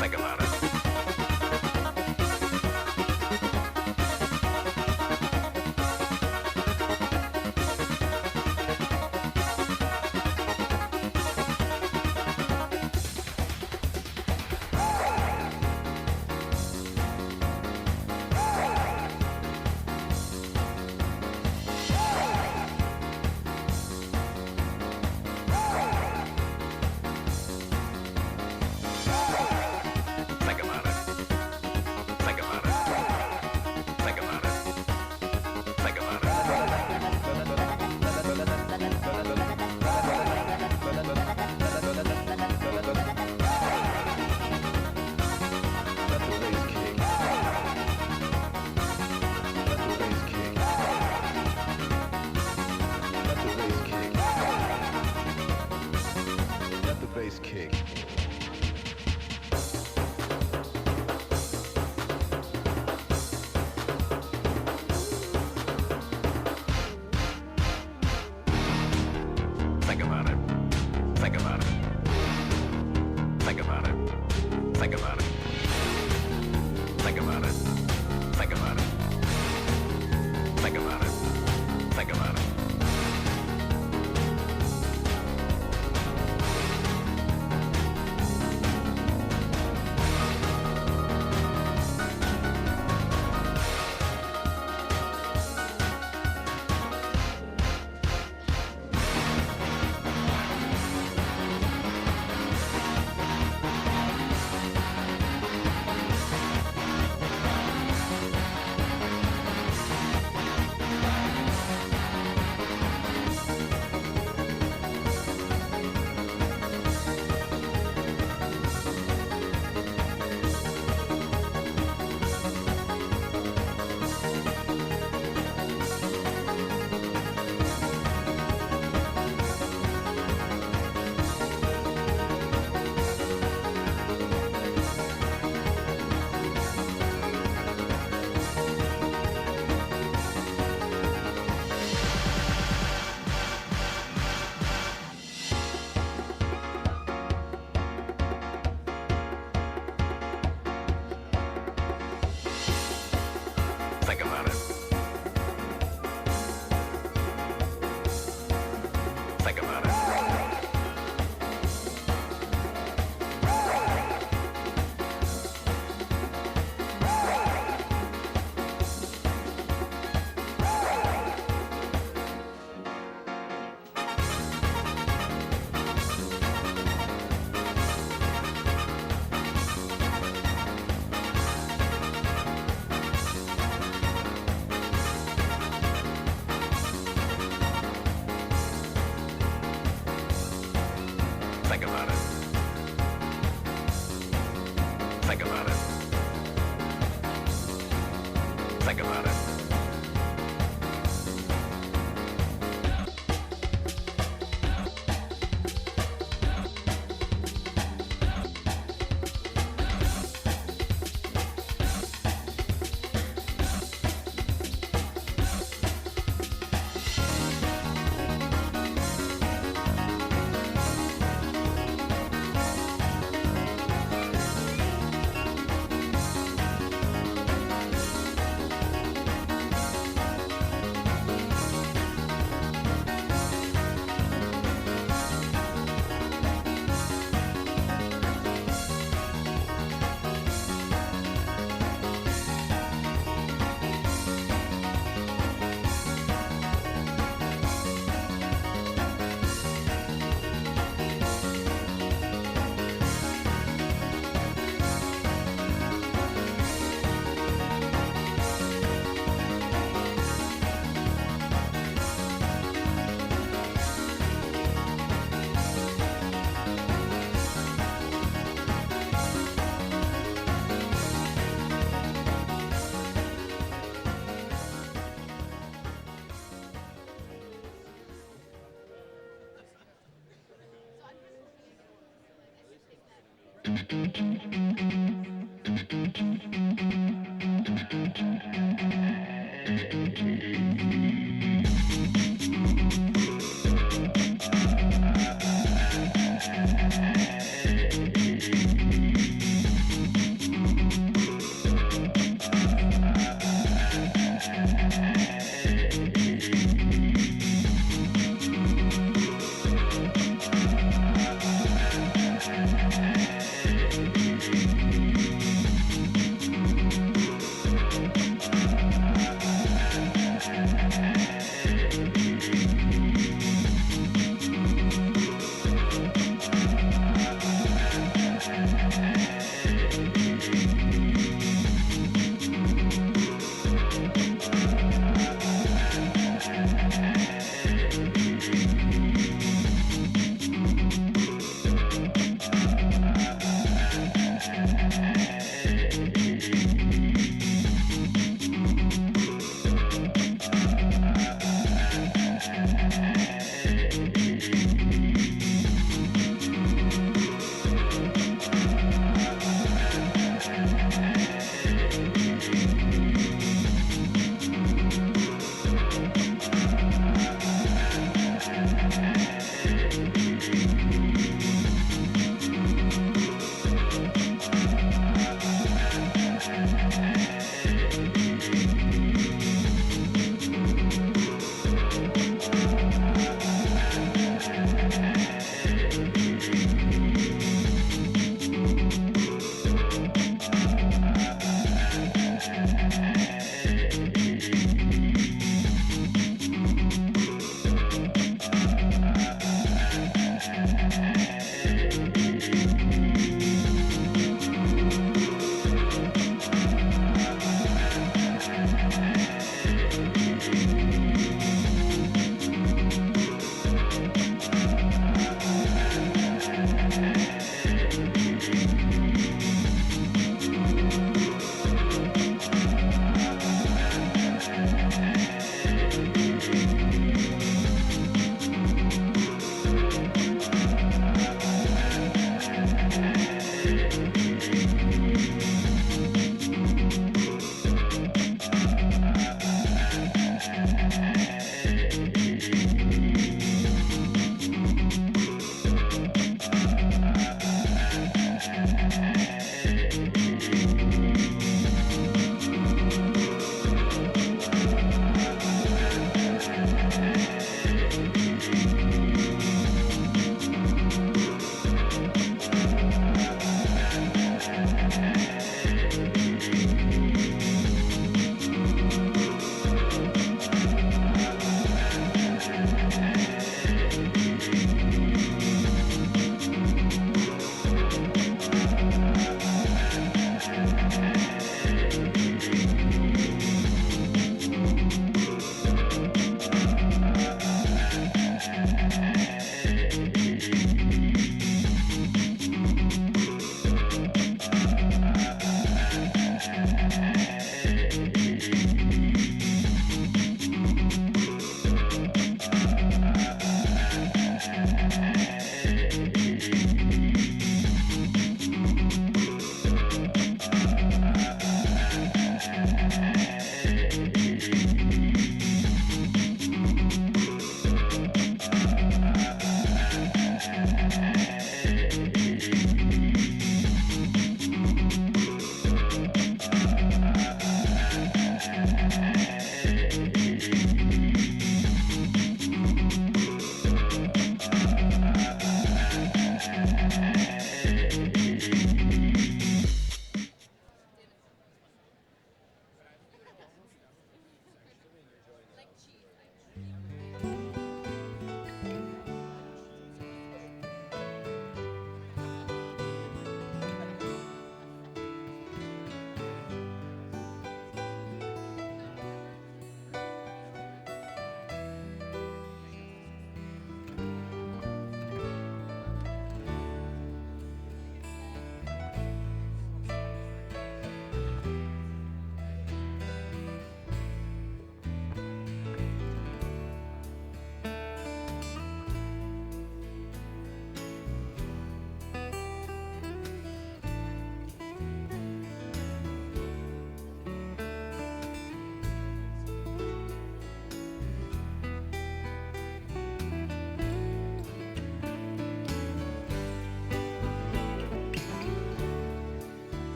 Think about it.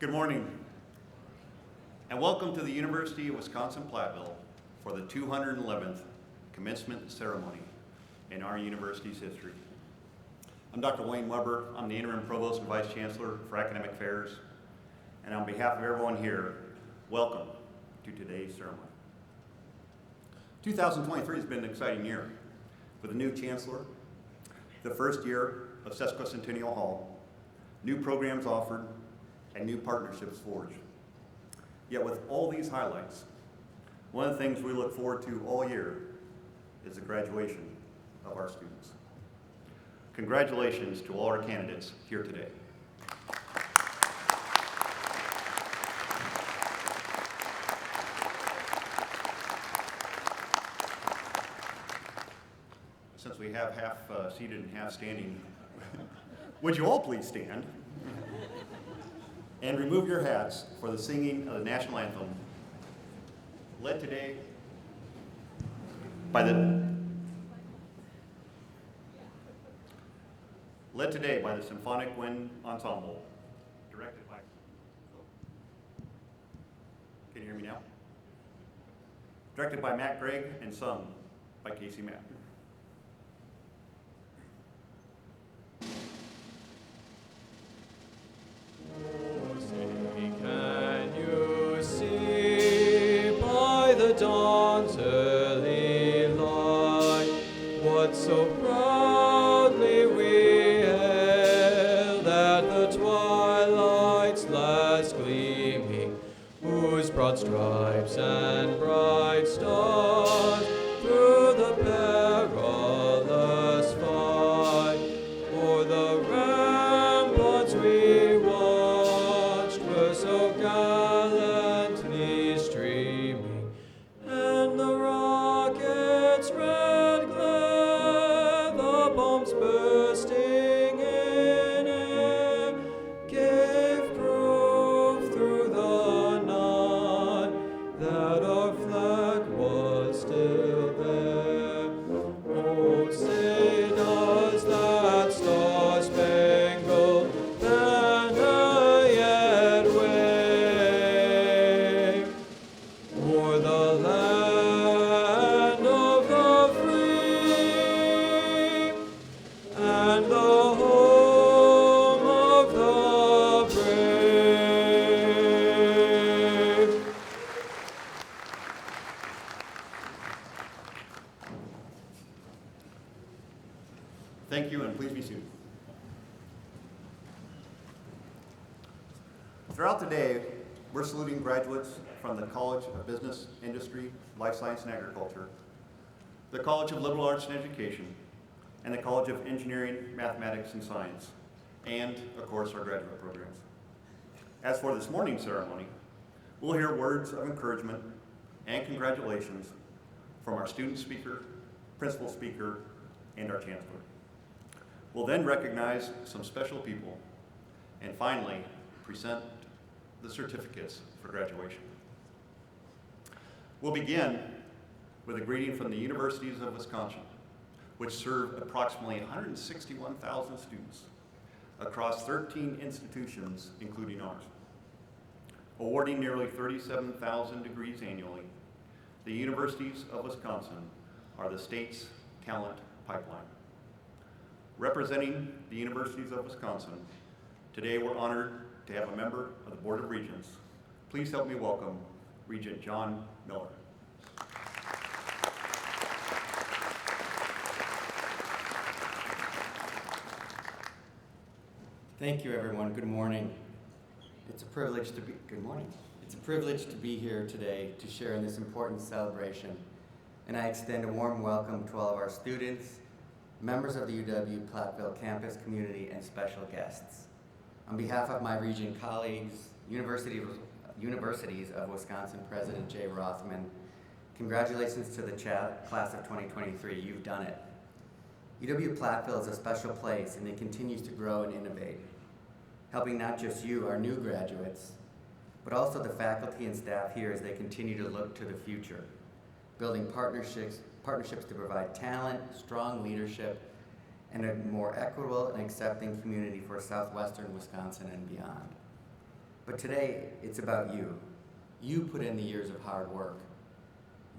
Good morning, and welcome to the University of Wisconsin-Platteville for the 211th commencement ceremony in our university's history. I'm Dr. Wayne Weber. I'm the Interim Provost and Vice Chancellor for Academic Affairs, and on behalf of everyone here, welcome to today's ceremony. 2023 has been an exciting year with a new Chancellor, the first year of Sesquicentennial Hall, new programs offered, and new partnerships forged. Yet with all these highlights, one of the things we look forward to all year is the graduation of our students. Congratulations to all our candidates here today. Since we have half seated and half standing, would you all please stand and remove your hats for the singing of the national anthem, led today by the Symphonic Wind Ensemble, directed by, can you hear me now? Directed by Mack, Gregg, and sung by Casey Mack. Dawn's early light, what so proudly we hailed at the twilight's last gleaming, whose broad stripes and bright stars through the perilous fight o'er the ramparts we watched were so gallantly streaming. And the rocket's red glare, the bombs bursting in air, gave proof through the night that our flag was still there. Oh, say does that star-spangled banner yet wave o'er the land of the free and the home of the brave. Thank you, and please be seated. Throughout the day, we're saluting graduates from the College of Business, Industry, Life Science, and Agriculture, the College of Liberal Arts and Education, and the College of Engineering, Mathematics, and Science, and, of course, our graduate programs. As for this morning's ceremony, we'll hear words of encouragement and congratulations from our student speaker, principal speaker, and our chancellor. We'll then recognize some special people, and finally, present the certificates for graduation. We'll begin with a greeting from the Universities of Wisconsin, which serve approximately 161,000 students across 13 institutions, including ours. Awarding nearly 37,000 degrees annually, the Universities of Wisconsin are the state's talent pipeline. Representing the Universities of Wisconsin, today we're honored to have a member of the Board of Regents. Please help me welcome Regent John Miller. Thank you, everyone. Good morning. It's a privilege to be, good morning. It's a privilege to be here today to share in this important celebration. And I extend a warm welcome to all of our students, members of the UW-Platteville campus community, and special guests. On behalf of my Regent colleagues, Universities of Wisconsin President Jay Rothman, congratulations to the class of 2023. You've done it. UW-Platteville is a special place, and it continues to grow and innovate, helping not just you, our new graduates, but also the faculty and staff here as they continue to look to the future, building partnerships to provide talent, strong leadership, and a more equitable and accepting community for southwestern Wisconsin and beyond. But today, it's about you. You put in the years of hard work.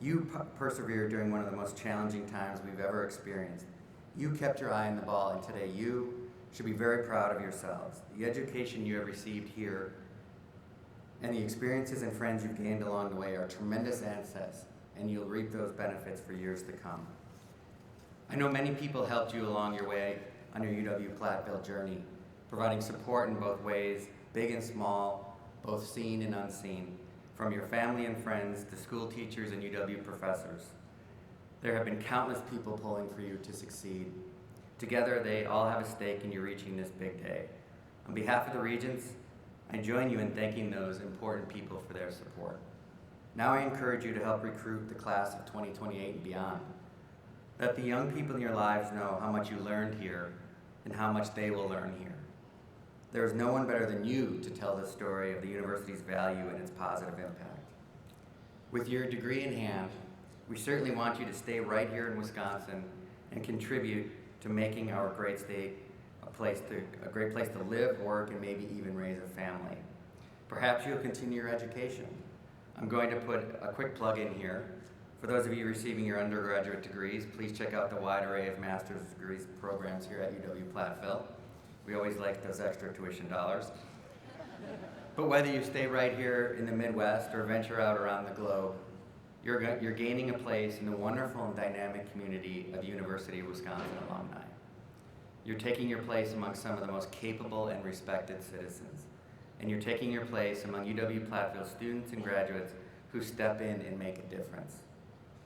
You persevered during one of the most challenging times we've ever experienced. You kept your eye on the ball, and today you should be very proud of yourselves. The education you have received here and the experiences and friends you've gained along the way are tremendous assets, and you'll reap those benefits for years to come. I know many people helped you along your way on your UW-Platteville journey, providing support in both ways, big and small, both seen and unseen, from your family and friends to school teachers and UW professors. There have been countless people pulling for you to succeed. Together, they all have a stake in you reaching this big day. On behalf of the Regents, I join you in thanking those important people for their support. Now I encourage you to help recruit the class of 2028 and beyond. Let the young people in your lives know how much you learned here and how much they will learn here. There is no one better than you to tell the story of the university's value and its positive impact. With your degree in hand, we certainly want you to stay right here in Wisconsin and contribute to making our great state a great place to live, work, and maybe even raise a family. Perhaps you'll continue your education. I'm going to put a quick plug in here. For those of you receiving your undergraduate degrees, please check out the wide array of master's degrees programs here at UW-Platteville. We always like those extra tuition dollars. But whether you stay right here in the Midwest or venture out around the globe, you're gaining a place in the wonderful and dynamic community of University of Wisconsin alumni. You're taking your place among some of the most capable and respected citizens. And you're taking your place among UW-Platteville students and graduates who step in and make a difference.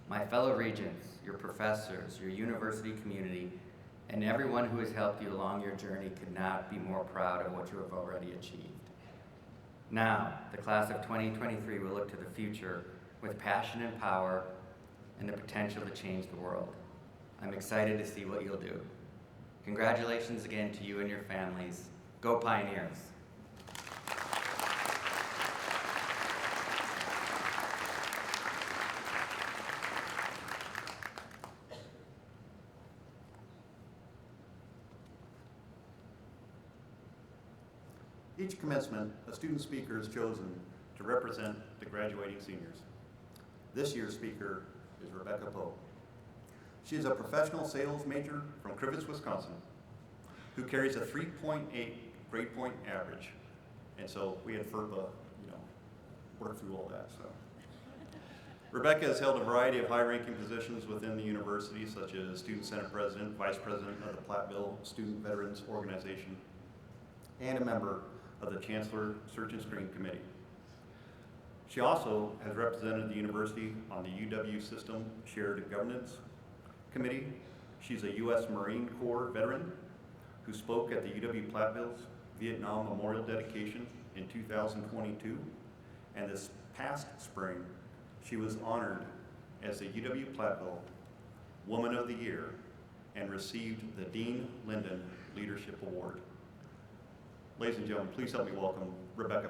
My fellow Regents, your professors, your university community, and everyone who has helped you along your journey could not be more proud of what you have already achieved. Now, the class of 2023 will look to the future with passion and power and the potential to change the world. I'm excited to see what you'll do. Congratulations again to you and your families. Go Pioneers! Each commencement, a student speaker is chosen to represent the graduating seniors. This year's speaker is Rebekah. She is a professional sales major from Krueger, Wisconsin, who carries a 3.8 grade point average. And so we had FERPA, work through all that. So Rebekah has held a variety of high-ranking positions within the university, such as Student Senate President, Vice President of the Platteville Student Veterans Organization, and a member of the Chancellor Search and Screen Committee. She also has represented the university on the UW System Shared Governance Committee. She's a U.S. Marine Corps veteran who spoke at the UW-Platteville's Vietnam Memorial Dedication in 2022. And this past spring, she was honored as the UW-Platteville Woman of the Year and received the Dean Linden Leadership Award. Ladies and gentlemen, please help me welcome Rebekah.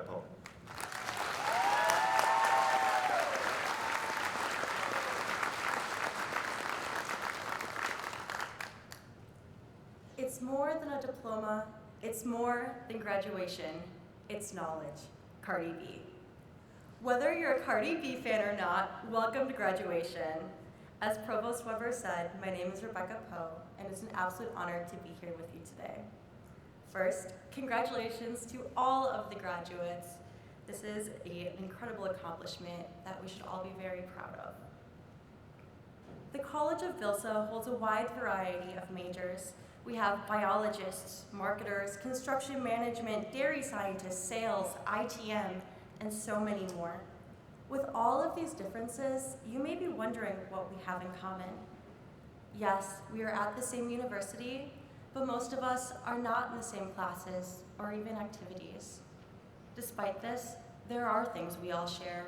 It's more than a diploma, it's more than graduation, it's knowledge. Cardi B. Whether you're a Cardi B fan or not, welcome to graduation. As Provost Weber said, my name is Rebekah Poe, and it's an absolute honor to be here with you today. First, congratulations to all of the graduates. This is an incredible accomplishment that we should all be very proud of. The College of VILSA holds a wide variety of majors. We have biologists, marketers, construction management, dairy scientists, sales, ITM, and so many more. With all of these differences, you may be wondering what we have in common. Yes, we are at the same university, but most of us are not in the same classes or even activities. Despite this, there are things we all share.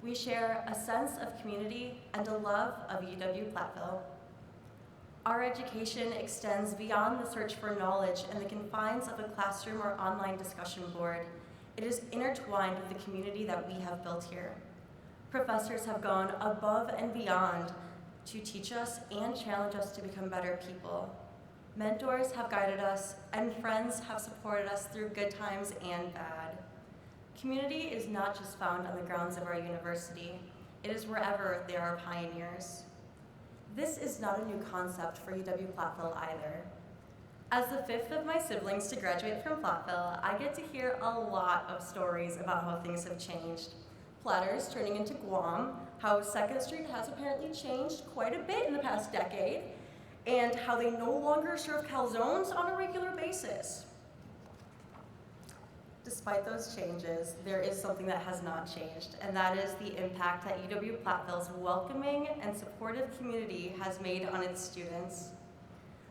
We share a sense of community and a love of UW-Platteville. Our education extends beyond the search for knowledge and the confines of a classroom or online discussion board. It is intertwined with the community that we have built here. Professors have gone above and beyond to teach us and challenge us to become better people. Mentors have guided us, and friends have supported us through good times and bad. Community is not just found on the grounds of our university, it is wherever there are pioneers. This is not a new concept for UW-Platteville either. As the fifth of my siblings to graduate from Platteville, I get to hear a lot of stories about how things have changed. Platters turning into Guam, how 2nd Street has apparently changed quite a bit in the past decade, and how they no longer serve calzones on a regular basis. Despite those changes, there is something that has not changed, and that is the impact that UW-Platteville's welcoming and supportive community has made on its students.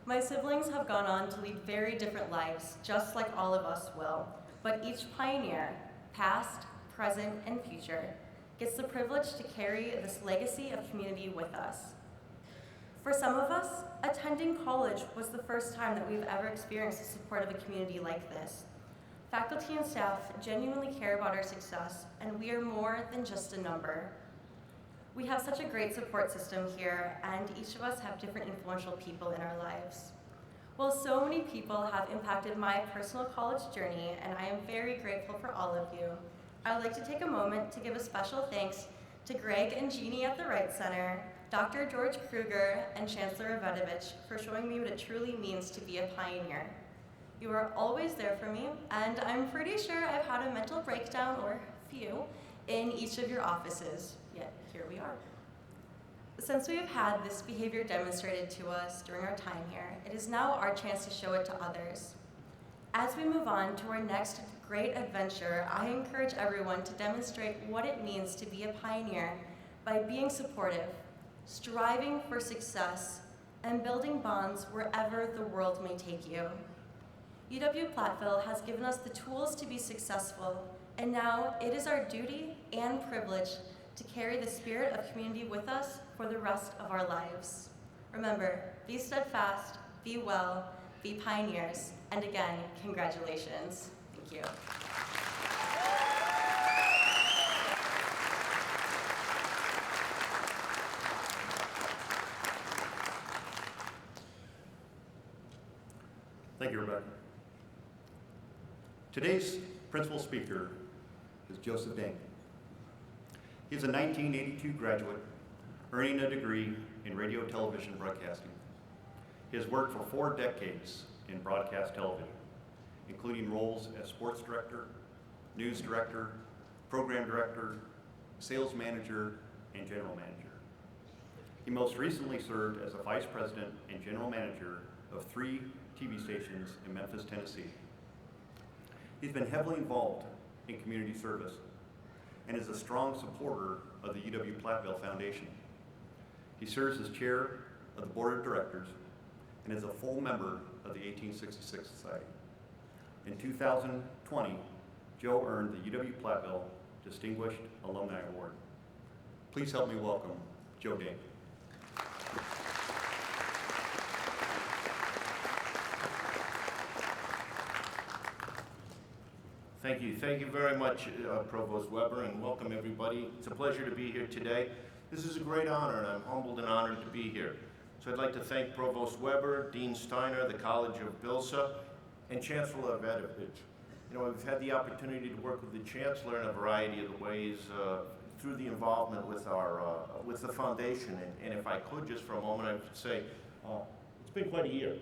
My siblings have gone on to lead very different lives, just like all of us will, but each pioneer, past, present, and future, gets the privilege to carry this legacy of community with us. For some of us, attending college was the first time that we've ever experienced the support of a community like this. Faculty and staff genuinely care about our success, and we are more than just a number. We have such a great support system here, and each of us have different influential people in our lives. While so many people have impacted my personal college journey, and I am very grateful for all of you, I would like to take a moment to give a special thanks to Gregg and Jeannie at the Wright Center, Dr. George Krueger, and Chancellor Address for showing me what it truly means to be a pioneer. You are always there for me, and I'm pretty sure I've had a mental breakdown, or few, in each of your offices, yet here we are. Since we have had this behavior demonstrated to us during our time here, it is now our chance to show it to others. As we move on to our next great adventure, I encourage everyone to demonstrate what it means to be a pioneer by being supportive, striving for success, and building bonds wherever the world may take you. UW-Platteville has given us the tools to be successful, and now it is our duty and privilege to carry the spirit of community with us for the rest of our lives. Remember, be steadfast, be well, be pioneers, and again, congratulations. Thank you. Thank you, Rebekah. Today's principal speaker is Joseph Denk. He's a 1982 graduate, earning a degree in radio, television, broadcasting. He has worked for 4 decades in broadcast television, including roles as sports director, news director, program director, sales manager, and general manager. He most recently served as a vice president and general manager of 3 TV stations in Memphis, Tennessee. He's been heavily involved in community service and is a strong supporter of the UW-Platteville Foundation. He serves as chair of the board of directors and is a full member of the 1866 Society. In 2020, Joe earned the UW-Platteville Distinguished Alumni Award. Please help me welcome Joe Denk. Thank you. Thank you very much, Provost Weber, and welcome everybody. It's a pleasure to be here today. This is a great honor, and I'm humbled and honored to be here. So I'd like to thank Provost Weber, Dean Steiner, the College of Bilsa, and Chancellor Evetovich. You know, we've had the opportunity to work with the Chancellor in a variety of ways through the involvement with our with the foundation. And if I could, just for a moment, I would say it's been quite a year.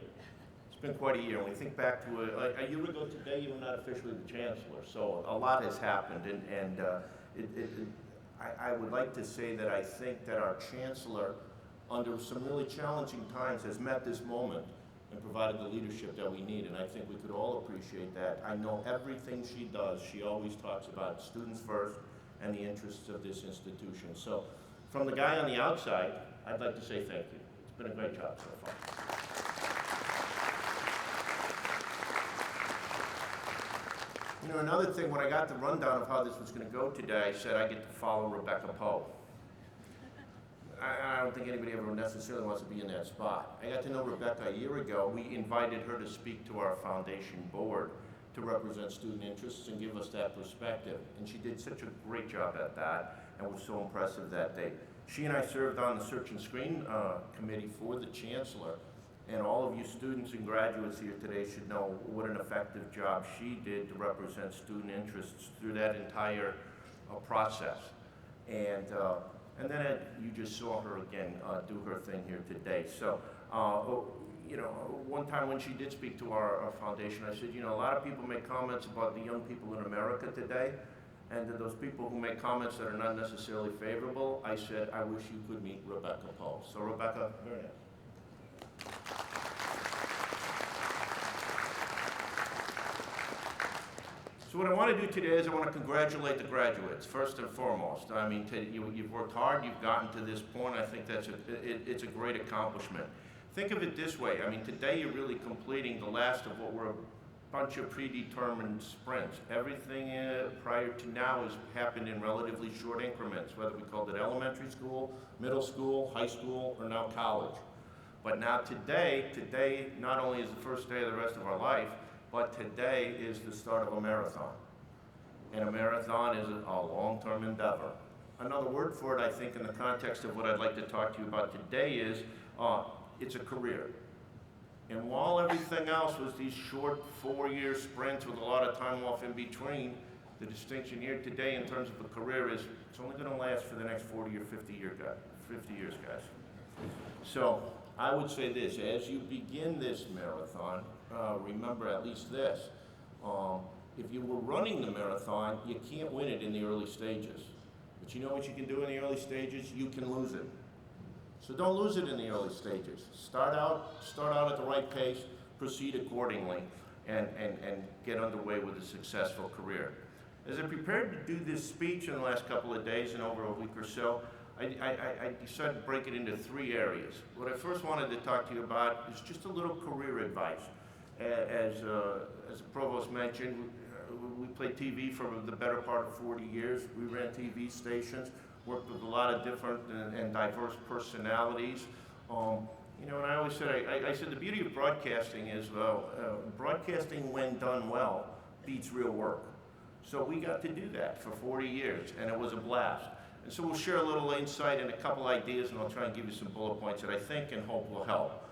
It's been quite a year. When we think back to a year ago today, you were not officially the Chancellor, so a lot has happened. And I would like to say that I think that our Chancellor, under some really challenging times, has met this moment and provided the leadership that we need, and I think we could all appreciate that. I know everything she does, she always talks about students first and the interests of this institution. So from the guy on the outside, I'd like to say thank you. It's been a great job so far. You know, another thing, when I got the rundown of how this was going to go today, I said I get to follow Rebekah Poe. I don't think anybody ever necessarily wants to be in that spot. I got to know Rebekah a year ago. We invited her to speak to our foundation board to represent student interests and give us that perspective. And she did such a great job at that and was so impressive that day. She and I served on the Search and Screen Committee for the Chancellor. And all of you students and graduates here today should know what an effective job she did to represent student interests through that entire process. And then you just saw her again do her thing here today. So, you know, one time when she did speak to our foundation, I said, you know, a lot of people make comments about the young people in America today, and to those people who make comments that are not necessarily favorable, I said, I wish you could meet Rebekah Poe. So Rebekah, very nice. So what I want to do today is I want to congratulate the graduates, first and foremost. I mean, you've worked hard, you've gotten to this point. I think it's a great accomplishment. Think of it this way. I mean, today you're really completing the last of what were a bunch of predetermined sprints. Everything prior to now has happened in relatively short increments, whether we called it elementary school, middle school, high school, or now college. But now today not only is the first day of the rest of our life, but today is the start of a marathon. And a marathon is a long-term endeavor. Another word for it, I think, in the context of what I'd like to talk to you about today is it's a career. And while everything else was these short 4-year sprints with a lot of time off in between, the distinction here today in terms of a career is it's only going to last for the next 40 or 50 years, guys. So I would say this, as you begin this marathon, remember at least this. If you were running the marathon, you can't win it in the early stages. But you know what you can do in the early stages? You can lose it. So don't lose it in the early stages. Start out at the right pace, proceed accordingly, and get underway with a successful career. As I prepared to do this speech in the last couple of days and over a week or so, I decided to break it into 3 areas. What I first wanted to talk to you about is just a little career advice. As the Provost mentioned, we played TV for the better part of 40 years. We ran TV stations, worked with a lot of different and diverse personalities. You know, and I always said, I said the beauty of broadcasting is, broadcasting when done well beats real work. So we got to do that for 40 years, and it was a blast. And so we'll share a little insight and a couple ideas, and I'll try and give you some bullet points that I think and hope will help.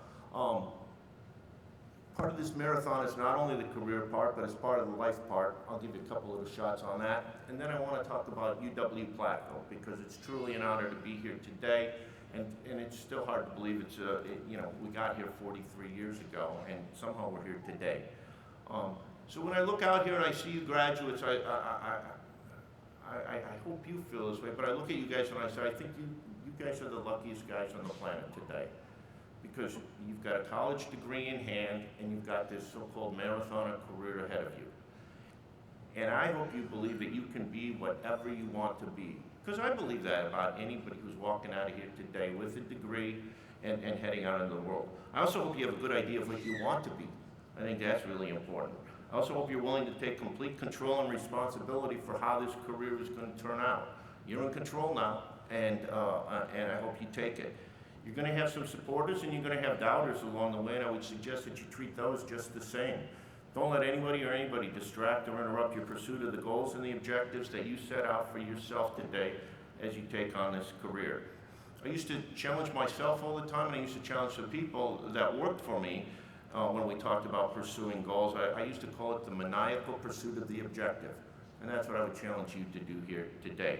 Part of this marathon is not only the career part, but it's part of the life part. I'll give you a couple little shots on that. And then I want to talk about UW-Platteville, because it's truly an honor to be here today. And it's still hard to believe you know, we got here 43 years ago, and somehow we're here today. So when I look out here and I see you graduates, I hope you feel this way, but I look at you guys and I say, I think you guys are the luckiest guys on the planet today. Because you've got a college degree in hand and you've got this so-called marathon of career ahead of you. And I hope you believe that you can be whatever you want to be. Because I believe that about anybody who's walking out of here today with a degree and heading out into the world. I also hope you have a good idea of what you want to be. I think that's really important. I also hope you're willing to take complete control and responsibility for how this career is going to turn out. You're in control now, and I hope you take it. You're going to have some supporters and you're going to have doubters along the way, and I would suggest that you treat those just the same. Don't let anybody distract or interrupt your pursuit of the goals and the objectives that you set out for yourself today as you take on this career. I used to challenge myself all the time, and I used to challenge the people that worked for me when we talked about pursuing goals. I used to call it the maniacal pursuit of the objective, and that's what I would challenge you to do here today.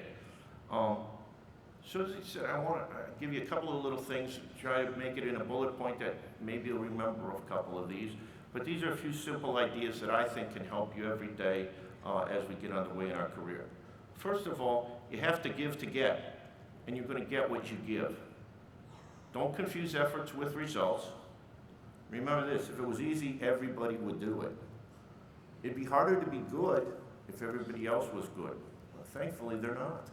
So as I said, I want to give you a couple of little things, try to make it in a bullet point that maybe you'll remember a couple of these. But these are a few simple ideas that I think can help you every day as we get underway in our career. First of all, you have to give to get, and you're going to get what you give. Don't confuse efforts with results. Remember this, if it was easy, everybody would do it. It'd be harder to be good if everybody else was good. Well, thankfully, they're not.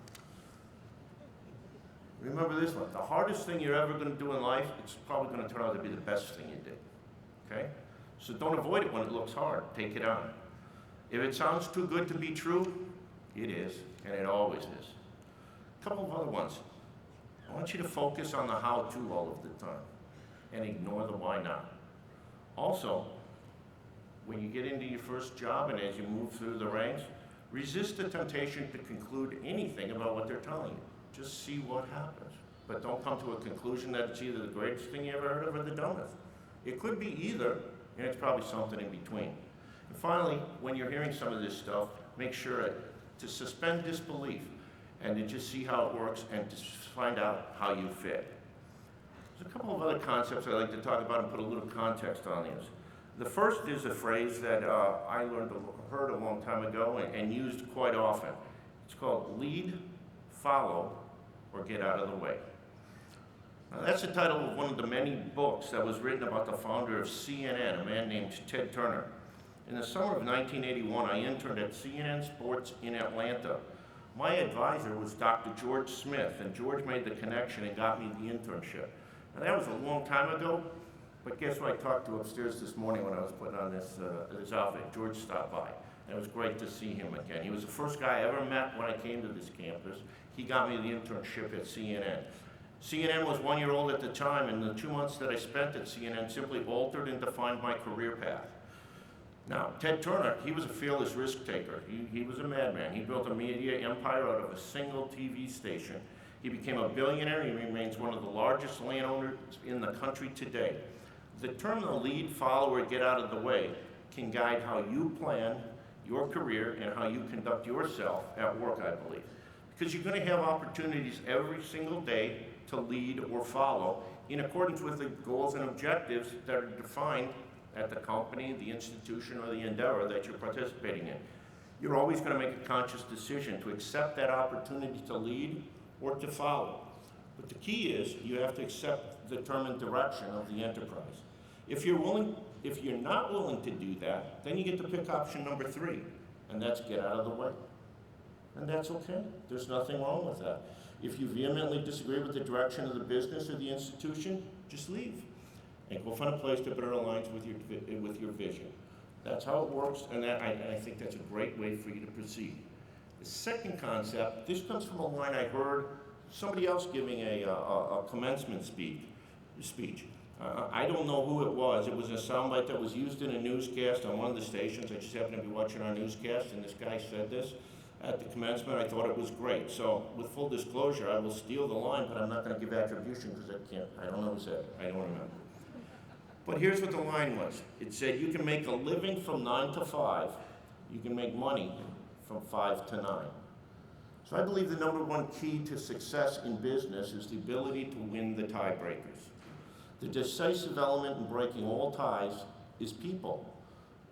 Remember this one, the hardest thing you're ever going to do in life, it's probably going to turn out to be the best thing you did, okay? So don't avoid it when it looks hard, take it on. If it sounds too good to be true, it is, and it always is. A couple of other ones. I want you to focus on the how-to all of the time, and ignore the why not. Also, when you get into your first job and as you move through the ranks, resist the temptation to conclude anything about what they're telling you. Just see what happens. But don't come to a conclusion that it's either the greatest thing you ever heard of or the dumbest. It could be either, and it's probably something in between. And finally, when you're hearing some of this stuff, make sure to suspend disbelief and to just see how it works and to find out how you fit. There's a couple of other concepts I'd like to talk about and put a little context on these. The first is a phrase that I heard a long time ago and used quite often. It's called lead, follow, or get out of the way. Now, that's the title of one of the many books that was written about the founder of CNN, a man named Ted Turner. In the summer of 1981, I interned at CNN Sports in Atlanta. My advisor was Dr. George Smith, and George made the connection and got me the internship. Now, that was a long time ago, but guess who I talked to upstairs this morning when I was putting on this outfit? George stopped by, and it was great to see him again. He was the first guy I ever met when I came to this campus. He got me the internship at CNN. CNN was 1 year old at the time, and the 2 months that I spent at CNN simply altered and defined my career path. Now, Ted Turner, he was a fearless risk taker. He was a madman. He built a media empire out of a single TV station. He became a billionaire. He remains one of the largest landowners in the country today. The term the lead, follow, or get out of the way can guide how you plan your career and how you conduct yourself at work, I believe. Because you're going to have opportunities every single day to lead or follow in accordance with the goals and objectives that are defined at the company, the institution, or the endeavor that you're participating in. You're always going to make a conscious decision to accept that opportunity to lead or to follow. But the key is you have to accept the determined direction of the enterprise. If you're not willing to do that, then you get to pick option number 3, and that's get out of the way. And that's okay. There's nothing wrong with that. If you vehemently disagree with the direction of the business or the institution, just leave and go find a place that better aligns with your vision. That's how it works, and I think that's a great way for you to proceed. The second concept, this comes from a line I heard somebody else giving a commencement speech. I don't know who it was. It was a soundbite that was used in a newscast on one of the stations. I just happened to be watching our newscast, and this guy said this at the commencement. I thought it was great. So, with full disclosure, I will steal the line, but I'm not going to give attribution because I don't know who said it. I don't remember. But here's what the line was. It said, you can make a living from 9 to 5. You can make money from 5 to 9. So I believe the number one key to success in business is the ability to win the tiebreakers. The decisive element in breaking all ties is people.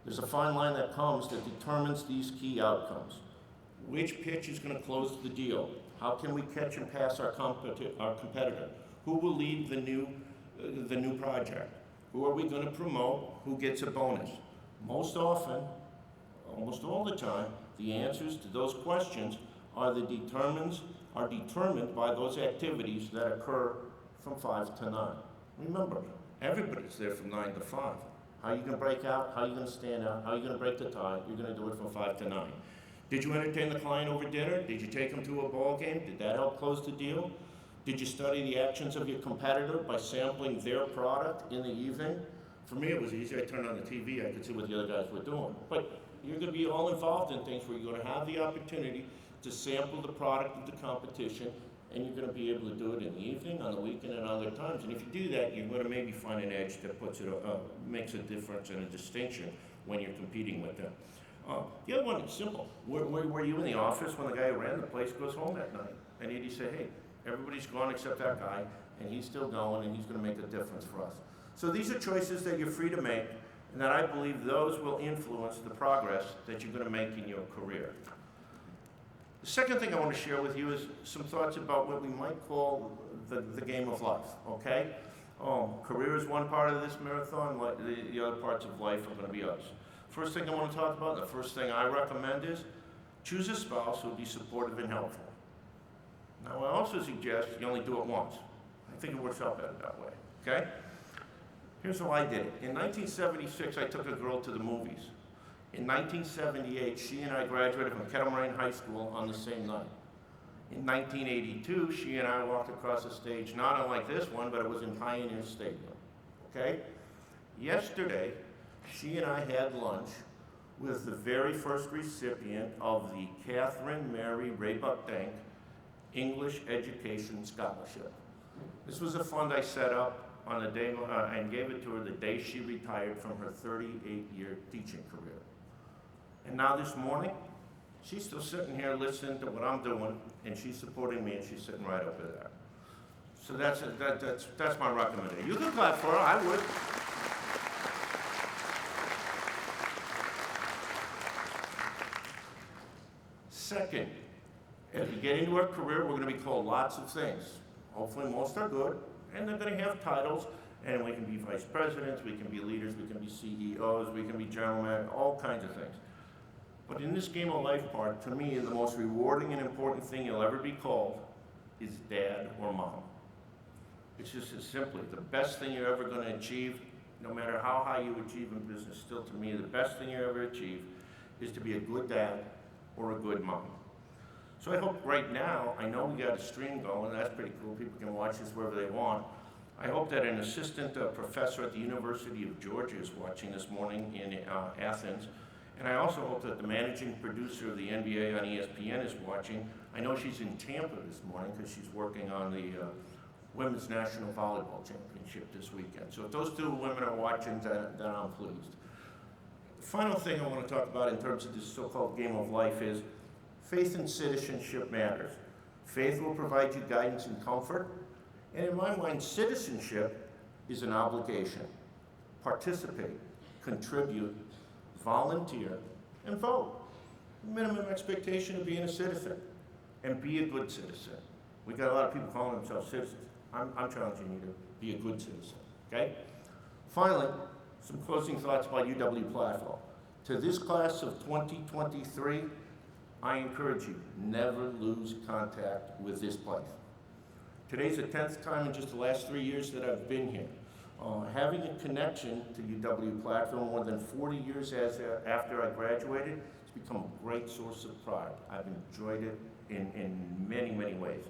There's a fine line that comes that determines these key outcomes. Which pitch is going to close the deal? How can we catch and pass our competitor? Who will lead the new project? Who are we going to promote? Who gets a bonus? Most often, almost all the time, the answers to those questions are determined by those activities that occur from 5 to 9. Remember, everybody's there from 9 to 5. How are you going to break out? How are you going to stand out? How are you going to break the tie? You're going to do it from 5 to 9. Did you entertain the client over dinner? Did you take them to a ball game? Did that help close the deal? Did you study the actions of your competitor by sampling their product in the evening? For me, it was easy. I turned on the TV. I could see what the other guys were doing. But you're going to be all involved in things where you're going to have the opportunity to sample the product of the competition, and you're going to be able to do it in the evening, on the weekend, and other times. And if you do that, you're going to maybe find an edge that makes a difference and a distinction when you're competing with them. The other one is simple. Were you in the office when the guy who ran the place goes home at night? And he'd say, hey, everybody's gone except that guy, and he's still going, and he's going to make a difference for us. So these are choices that you're free to make, and that I believe those will influence the progress that you're going to make in your career. The second thing I want to share with you is some thoughts about what we might call the game of life, okay? Career is one part of this marathon, the other parts of life are going to be others. First thing I want to talk about, the first thing I recommend is choose a spouse who will be supportive and helpful. Now, I also suggest you only do it once. I think it works out better that way, okay? Here's how I did it. In 1976, I took a girl to the movies. In 1978, she and I graduated from Kettle Moraine High School on the same night. In 1982, she and I walked across the stage, not unlike this one, but it was in Pioneer Stadium, okay? Yesterday, she and I had lunch with the very first recipient of the Catherine Mary Rebekah Denk English Education Scholarship. This was a fund I set up on the day, and gave it to her the day she retired from her 38-year teaching career. And now this morning, she's still sitting here listening to what I'm doing, and she's supporting me, and she's sitting right over there. So that's my recommendation. You can clap for her, I would. Second, as we get into our career, we're going to be called lots of things. Hopefully most are good, and they're going to have titles, and we can be vice presidents, we can be leaders, we can be CEOs, we can be general managers, all kinds of things. But in this game of life part, to me, the most rewarding and important thing you'll ever be called is dad or mom. It's just as simply, the best thing you're ever going to achieve, no matter how high you achieve in business, still to me, the best thing you ever achieve is to be a good dad or a good mom. So I hope right now, I know we got a stream going, that's pretty cool, people can watch this wherever they want. I hope that an assistant professor at the University of Georgia is watching this morning in Athens. And I also hope that the managing producer of the NBA on ESPN is watching. I know she's in Tampa this morning because she's working on the Women's National Volleyball Championship this weekend. So if those two women are watching, then I'm pleased. The final thing I want to talk about in terms of this so-called game of life is faith and citizenship matters. Faith will provide you guidance and comfort. And in my mind, citizenship is an obligation. Participate, contribute, volunteer, and vote. Minimum expectation of being a citizen, and be a good citizen. We got a lot of people calling themselves citizens. I'm challenging you to be a good citizen, okay? Finally, some closing thoughts about UW-Platteville. To this class of 2023, I encourage you, never lose contact with this place. Today's the 10th time in just the last 3 years that I've been here. Having a connection to UW-Platteville more than 40 years after I graduated, it's become a great source of pride. I've enjoyed it in many, many ways.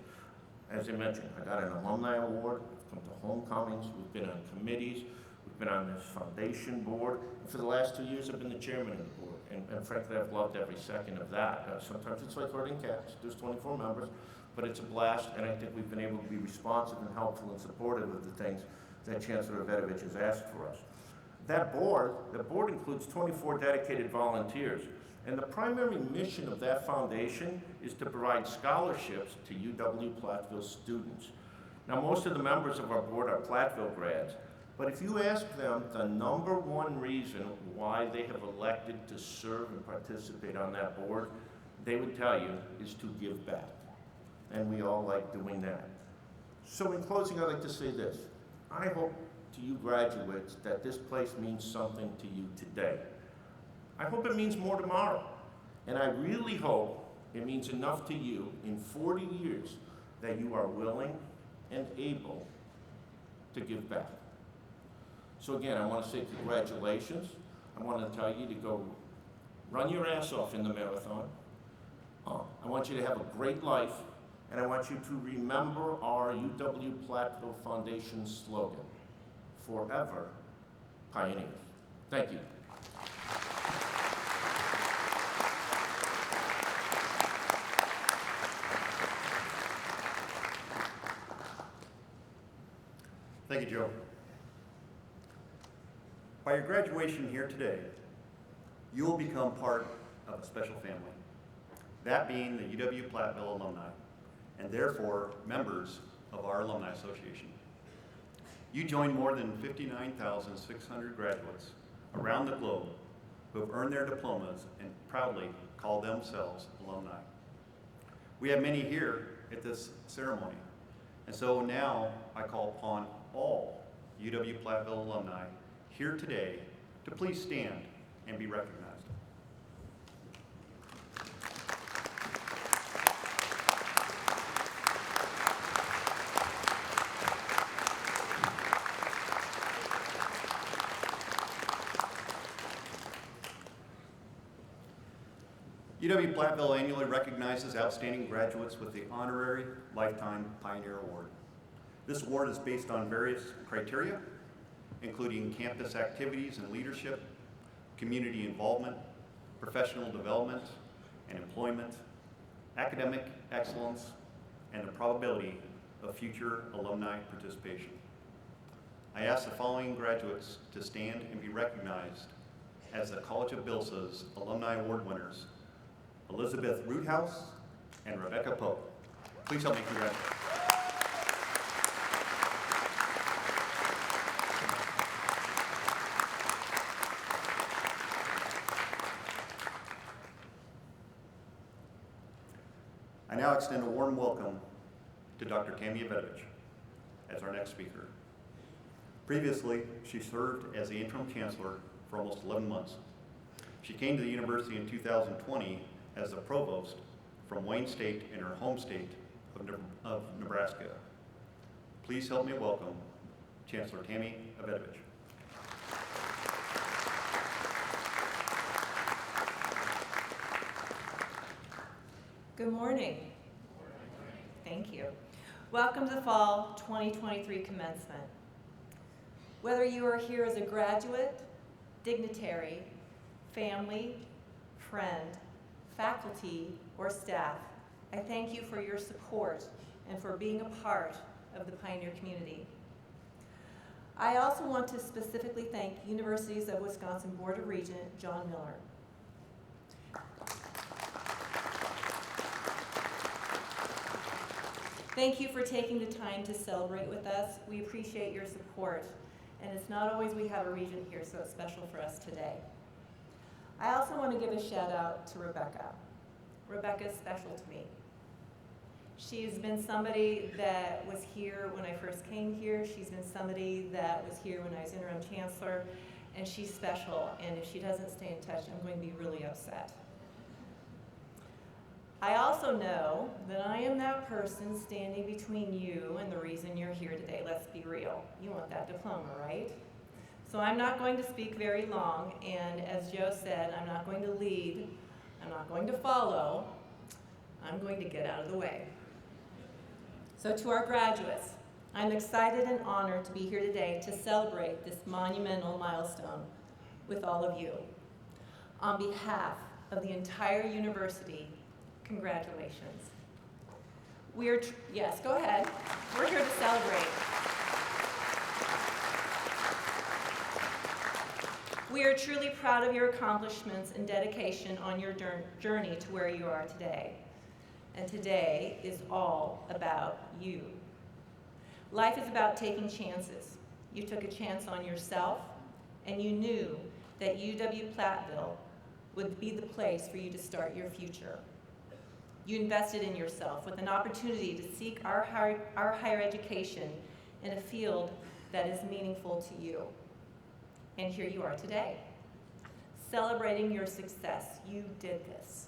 As I mentioned, I got an alumni award, I've come to homecomings, we've been on committees, we've been on this foundation board, and for the last 2 years I've been the chairman of the board, and frankly I've loved every second of that. Sometimes it's like herding cats, there's 24 members, but it's a blast, and I think we've been able to be responsive and helpful and supportive of the things that Chancellor Address has asked for us. The board includes 24 dedicated volunteers, and the primary mission of that foundation is to provide scholarships to UW-Platteville students. Now, most of the members of our board are Platteville grads, but if you ask them the number one reason why they have elected to serve and participate on that board, they would tell you is to give back. And we all like doing that. So in closing, I'd like to say this. I hope to you graduates that this place means something to you today. I hope it means more tomorrow. And I really hope it means enough to you in 40 years that you are willing and able to give back. So again, I want to say congratulations. I want to tell you to go run your ass off in the marathon. I want you to have a great life. And I want you to remember our UW-Platteville Foundation slogan, forever pioneers. Thank you. Thank you, Joe. By your graduation here today, you will become part of a special family, that being the UW-Platteville alumni, and therefore members of our Alumni Association. You join more than 59,600 graduates around the globe who have earned their diplomas and proudly call themselves alumni. We have many here at this ceremony, and so now I call upon all UW-Platteville alumni here today to please stand and be recognized. UW-Platteville annually recognizes outstanding graduates with the Honorary Lifetime Pioneer Award. This award is based on various criteria, including campus activities and leadership, community involvement, professional development and employment, academic excellence, and the probability of future alumni participation. I ask the following graduates to stand and be recognized as the College of BILSA's Alumni Award winners, Elizabeth Roothouse and Rebekah Pope. Please help me congratulate. I now extend a warm welcome to Dr. Tammy Evetovich as our next speaker. Previously, she served as the Interim Chancellor for almost 11 months. She came to the university in 2020 as the Provost from Wayne State in her home state of Nebraska. Please help me welcome Chancellor Tammy Evetovich. Good morning. Thank you. Welcome to the Fall 2023 Commencement. Whether you are here as a graduate, dignitary, family, friend, faculty, or staff, I thank you for your support and for being a part of the Pioneer community. I also want to specifically thank Universities of Wisconsin Board of Regent John Miller. Thank you for taking the time to celebrate with us. We appreciate your support. And it's not always we have a regent here, so it's special for us today. I also want to give a shout out to Rebekah. Rebekah is special to me. She's been somebody that was here when I first came here. She's been somebody that was here when I was interim chancellor, and she's special. And if she doesn't stay in touch, I'm going to be really upset. I also know that I am that person standing between you and the reason you're here today. Let's be real. You want that diploma, right? So I'm not going to speak very long, and as Joe said, I'm not going to lead, I'm not going to follow, I'm going to get out of the way. So to our graduates, I'm excited and honored to be here today to celebrate this monumental milestone with all of you. On behalf of the entire university, congratulations. Yes, go ahead. We're here to celebrate. We are truly proud of your accomplishments and dedication on your journey to where you are today. And today is all about you. Life is about taking chances. You took a chance on yourself, and you knew that UW-Platteville would be the place for you to start your future. You invested in yourself with an opportunity to seek our higher education in a field that is meaningful to you. And here you are today, celebrating your success. You did this.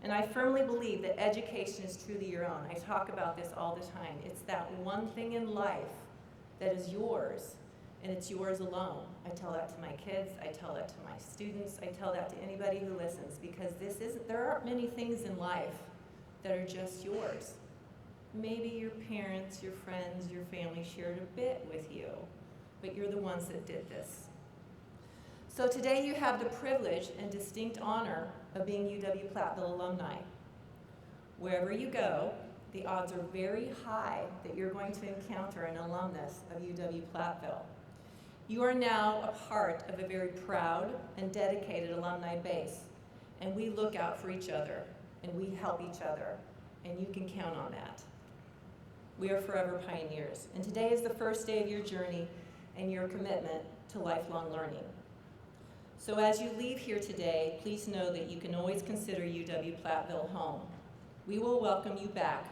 And I firmly believe that education is truly your own. I talk about this all the time. It's that one thing in life that is yours, and it's yours alone. I tell that to my kids, I tell that to my students, I tell that to anybody who listens, because there aren't many things in life that are just yours. Maybe your parents, your friends, your family shared a bit with you, but you're the ones that did this. So today you have the privilege and distinct honor of being UW-Platteville alumni. Wherever you go, the odds are very high that you're going to encounter an alumnus of UW-Platteville. You are now a part of a very proud and dedicated alumni base, and we look out for each other, and we help each other, and you can count on that. We are forever pioneers, and today is the first day of your journey and your commitment to lifelong learning. So as you leave here today, please know that you can always consider UW-Platteville home. We will welcome you back,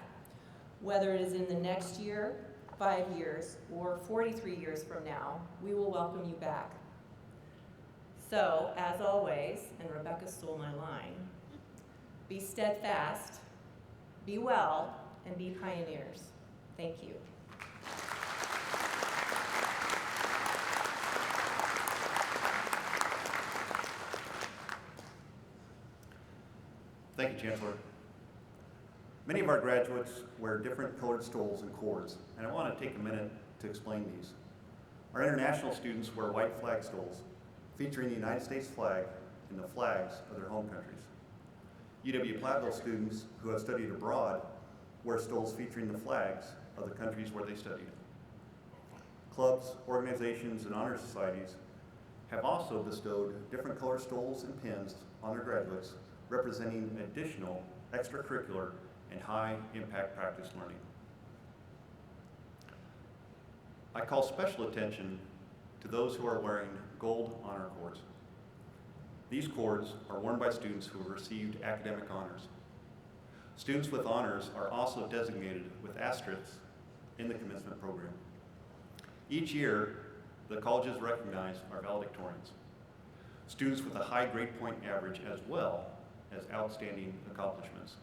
whether it is in the next year, 5 years, or 43 years from now, we will welcome you back. So, as always, and Rebekah stole my line, be steadfast, be well, and be pioneers. Thank you. Thank you, Chancellor. Many of our graduates wear different colored stoles and cords, and I want to take a minute to explain these. Our international students wear white flag stoles featuring the United States flag and the flags of their home countries. UW-Platteville students who have studied abroad wear stoles featuring the flags of the countries where they studied. clubs, organizations, and honor societies have also bestowed different color stoles and pins on their graduates, representing additional extracurricular and high-impact practice learning. I call special attention to those who are wearing gold honor cords. These cords are worn by students who have received academic honors. Students with honors are also designated with asterisks in the commencement program. Each year, the colleges recognize our valedictorians, students with a high grade point average as well as outstanding accomplishments.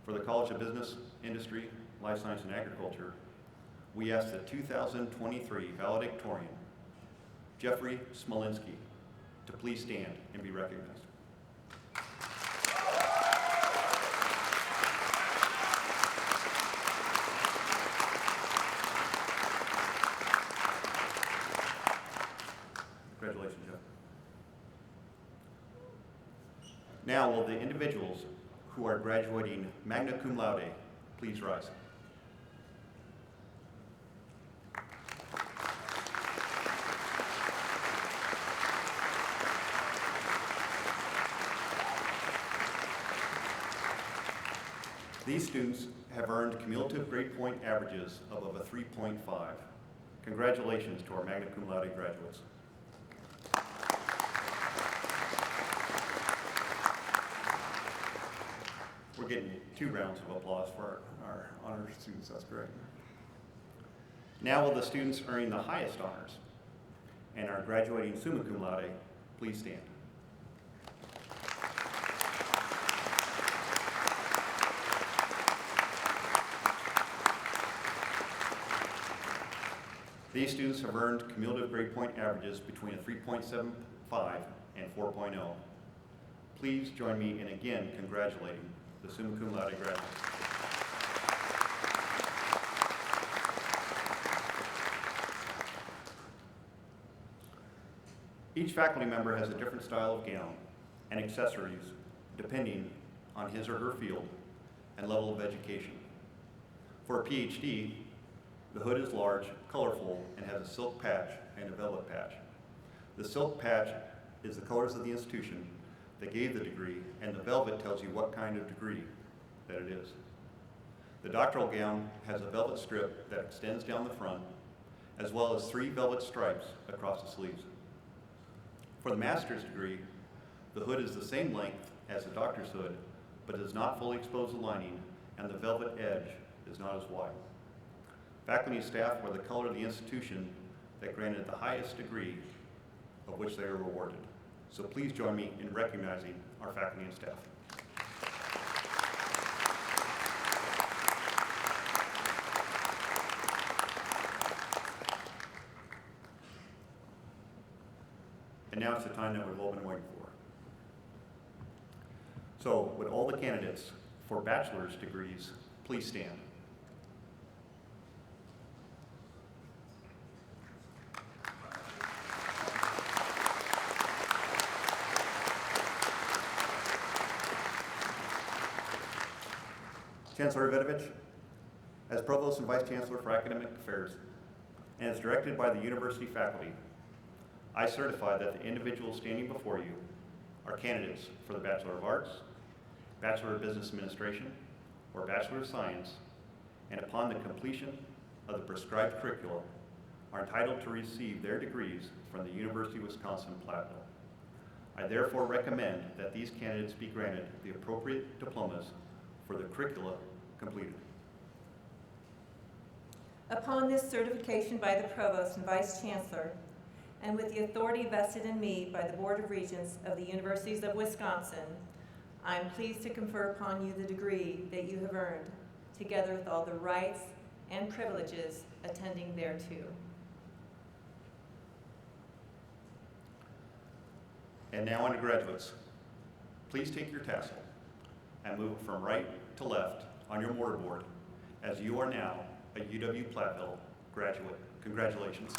For the College of Business, Industry, Life Science, and Agriculture, we ask the 2023 valedictorian, Jeffrey Smolinski, to please stand and be recognized. Congratulations, Jeff. Now, will the individuals who are graduating magna cum laude please rise? These students have earned cumulative grade point averages of a 3.5. Congratulations to our magna cum laude graduates. We're getting 2 rounds of applause for our honor students. That's great. Now will the students earning the highest honors and are graduating summa cum laude please stand. These students have earned cumulative grade point averages between a 3.75 and 4.0. Please join me in again congratulating the summa cum laude graduates. Each faculty member has a different style of gown and accessories depending on his or her field and level of education. For a PhD, the hood is large, colorful, and has a silk patch and a velvet patch. The silk patch is the colors of the institution that gave the degree, and the velvet tells you what kind of degree that it is. The doctoral gown has a velvet strip that extends down the front, as well as 3 velvet stripes across the sleeves. For the master's degree, the hood is the same length as the doctor's hood, but does not fully expose the lining, and the velvet edge is not as wide. Faculty and staff were the color of the institution that granted the highest degree of which they are rewarded. So please join me in recognizing our faculty and staff. And now it's the time that we've all been waiting for. So would all the candidates for bachelor's degrees please stand? Chancellor Evetovich, as Provost and Vice Chancellor for Academic Affairs, and as directed by the university faculty, I certify that the individuals standing before you are candidates for the Bachelor of Arts, Bachelor of Business Administration, or Bachelor of Science, and upon the completion of the prescribed curricula, are entitled to receive their degrees from the University of Wisconsin-Platteville. I therefore recommend that these candidates be granted the appropriate diplomas for the curricula completed. Upon this certification by the Provost and Vice Chancellor, and with the authority vested in me by the Board of Regents of the Universities of Wisconsin, I am pleased to confer upon you the degree that you have earned, together with all the rights and privileges attending thereto. And now undergraduates, please take your tassel and move it from right to left on your mortarboard, as you are now a UW-Platteville graduate. Congratulations.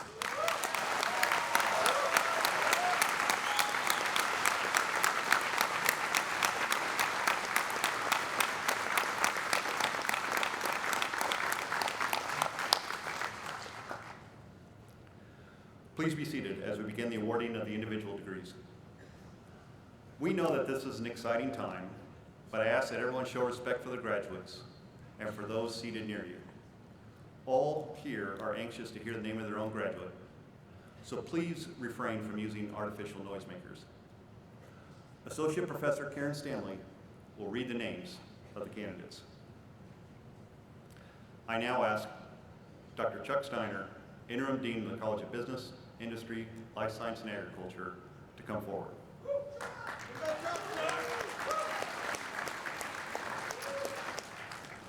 Please be seated as we begin the awarding of the individual degrees. We know that this is an exciting time, but I ask that everyone show respect for the graduates and for those seated near you. All here are anxious to hear the name of their own graduate, so please refrain from using artificial noisemakers. Associate Professor Karen Stanley will read the names of the candidates. I now ask Dr. Chuck Steiner, Interim Dean of the College of Business, Industry, Life Science, and Agriculture, to come forward.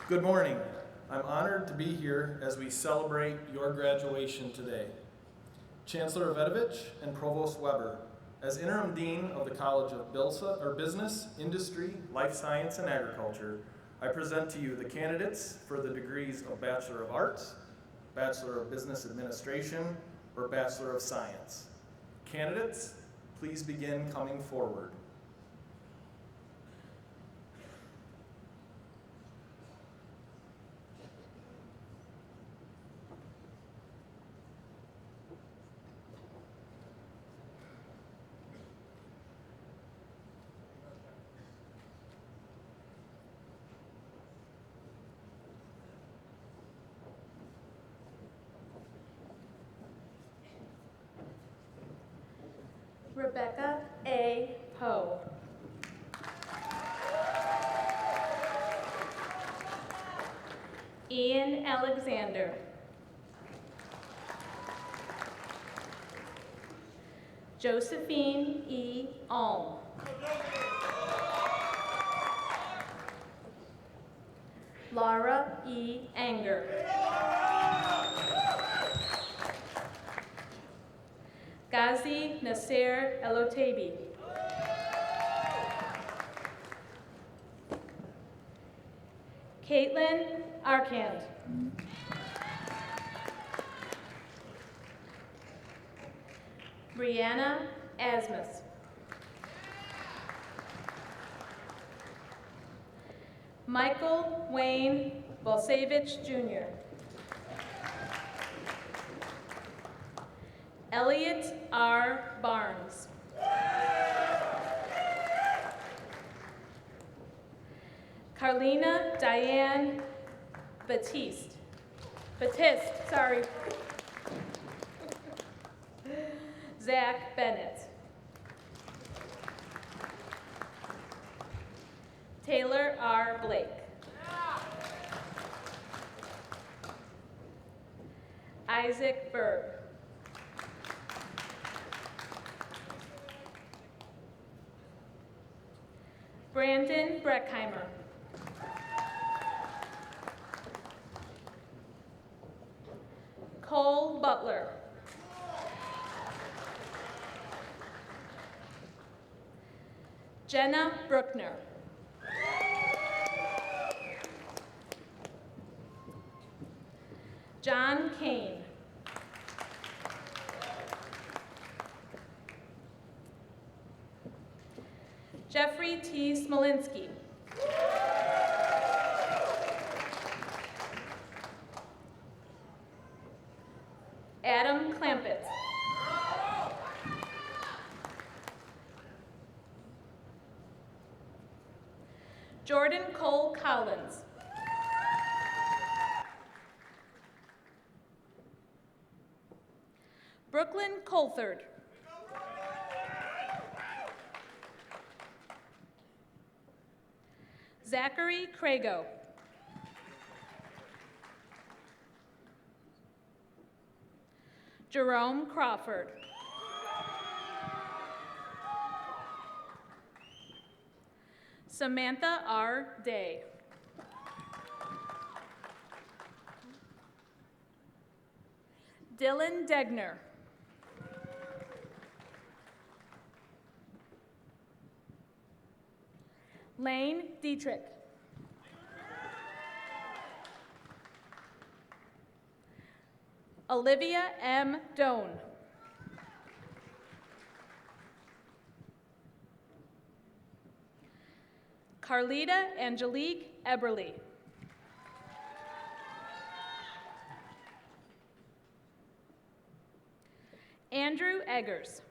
Good morning. I'm honored to be here as we celebrate your graduation today. Chancellor Address and Provost Weber, as Interim Dean of the College of Business, Industry, Life Science, and Agriculture, I present to you the candidates for the degrees of Bachelor of Arts, Bachelor of Business Administration, or Bachelor of Science. Candidates, please begin coming forward. Rebekah A. Poe. Ian Alexander. Josephine E. Alm. Laura E. Anger. Ghazi Nasser Elotabi. Caitlin Arkand. Brianna Asmus. Michael Wayne Balsavich Jr. Elliot R. Barnes. Carlina Diane Batiste, sorry. Zach Bennett. Taylor R. Blake. Isaac Berg. Brandon Breckheimer. Cole Butler. Jenna Bruckner. John Kane. Jeffrey T. Smolinski. Adam Clampett. Jordan Cole Collins. Brooklyn Colthard. Zachary Crago. Jerome Crawford. Samantha R. Day. Dylan Degner. Lane Dietrich. Olivia M. Doan. Carlita Angelique Eberly. Andrew Eggers.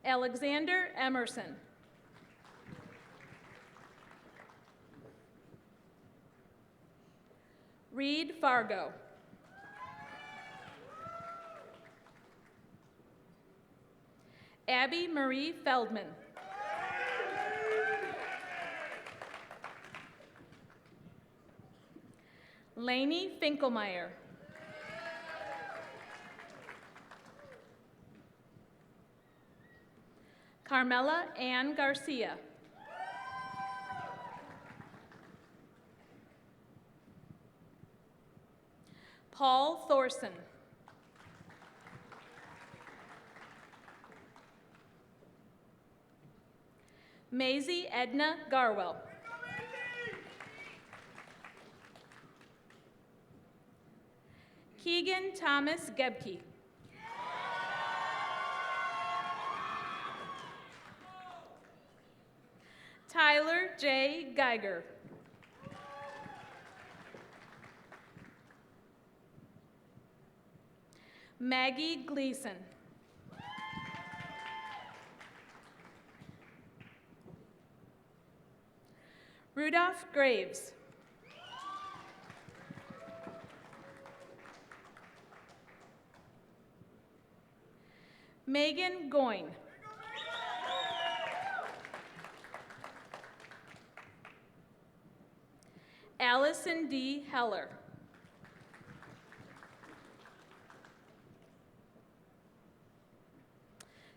Alexander Emerson. Reed Fargo. Abby Marie Feldman. Lainey Finkelmeyer. Carmela Ann Garcia. Paul Thorson. Maisie Edna Garwell. Keegan Thomas Gebke. Tyler J. Geiger. Maggie Gleason. Rudolph Graves. Megan Goyne. Allison D. Heller.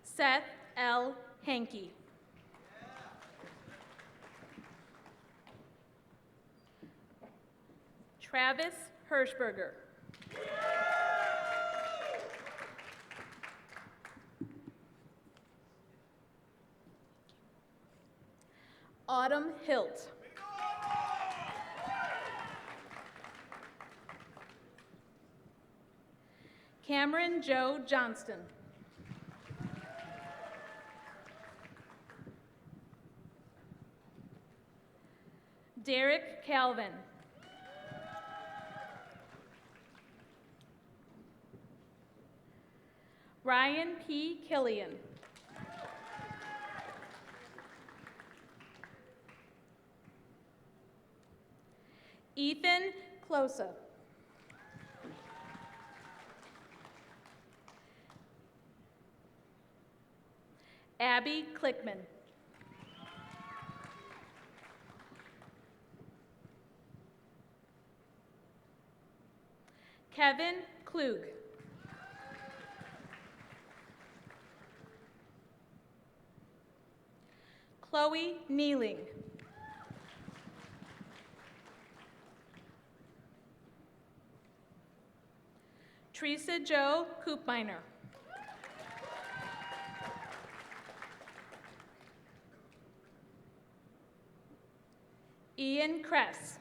Seth L. Hankey. Travis Hirschberger. Autumn Hilt. Cameron Joe Johnston. Derek Calvin. Ryan P. Killian. Ethan Closa. Abby Klickman. Kevin Klug. Chloe Neeling. Teresa Jo Koopminer. Ian Kress.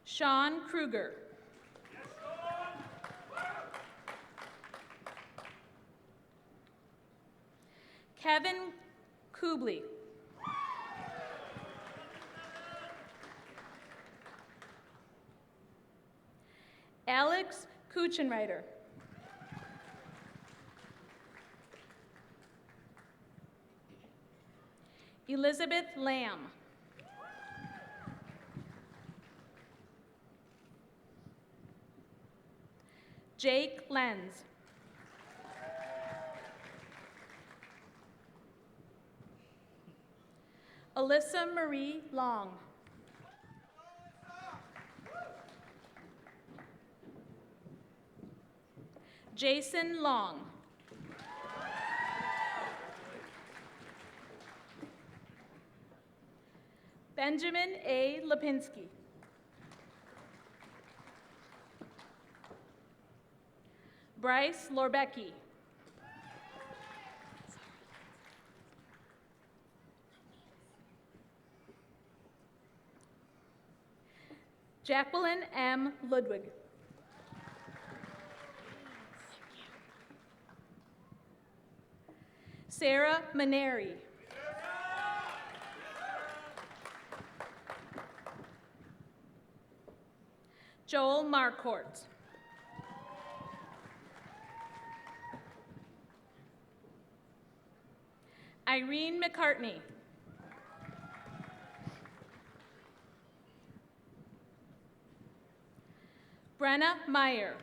Sean Krueger. Kevin Kubley. Alex Kuchenreiter. Elizabeth Lamb. Jake Lenz. Alyssa Marie Long. Jason Long. Benjamin A. Lipinski. Bryce Lorbecki. Jacqueline M. Ludwig. Sarah Maneri. Joel Marcourt. Irene McCartney. Brenna Meyer.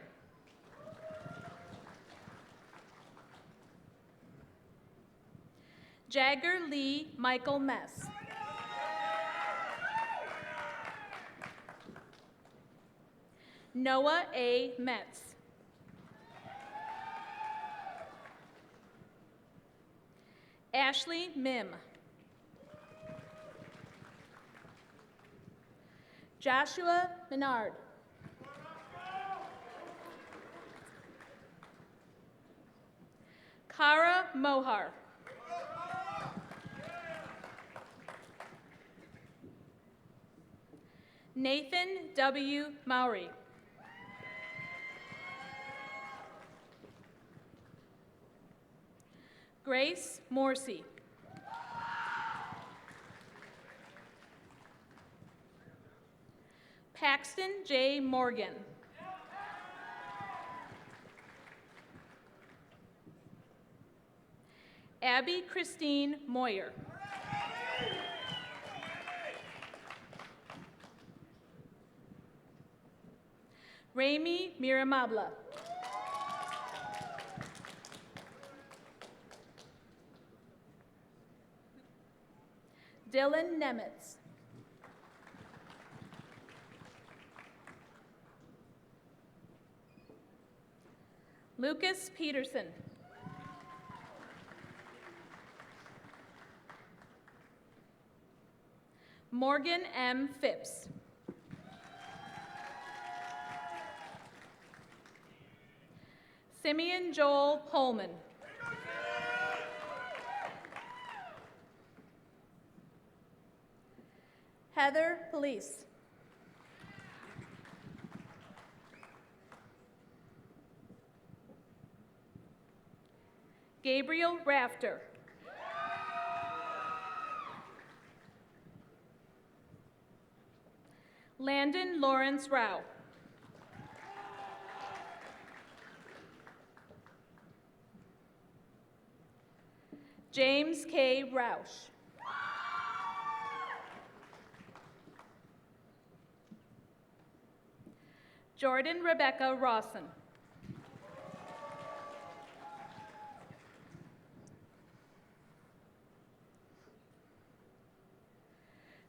Jagger Lee Michael Mess. Noah A. Metz. Ashley Mim. Joshua Menard. Kara Mohar. Nathan W. Maury. Grace Morsi. Paxton J. Morgan. Abby Christine Moyer. Rami Miramabla. Dylan Nemitz. Lucas Peterson. Morgan M. Phipps. Simeon Joel Pullman. Heather Police. Gabriel Rafter. Landon Lawrence Rao. James K. Roush. Jordan Rebekah Rawson.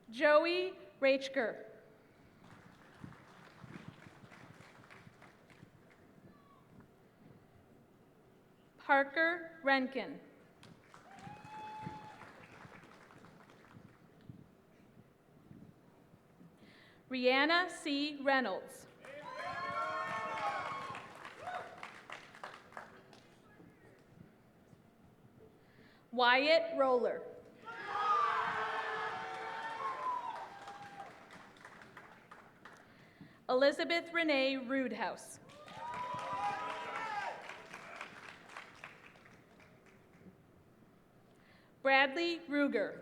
Joey Rachker. Parker Renkin. Rihanna C. Reynolds. Wyatt Roller. Elizabeth Renee Rudehouse. Bradley Ruger.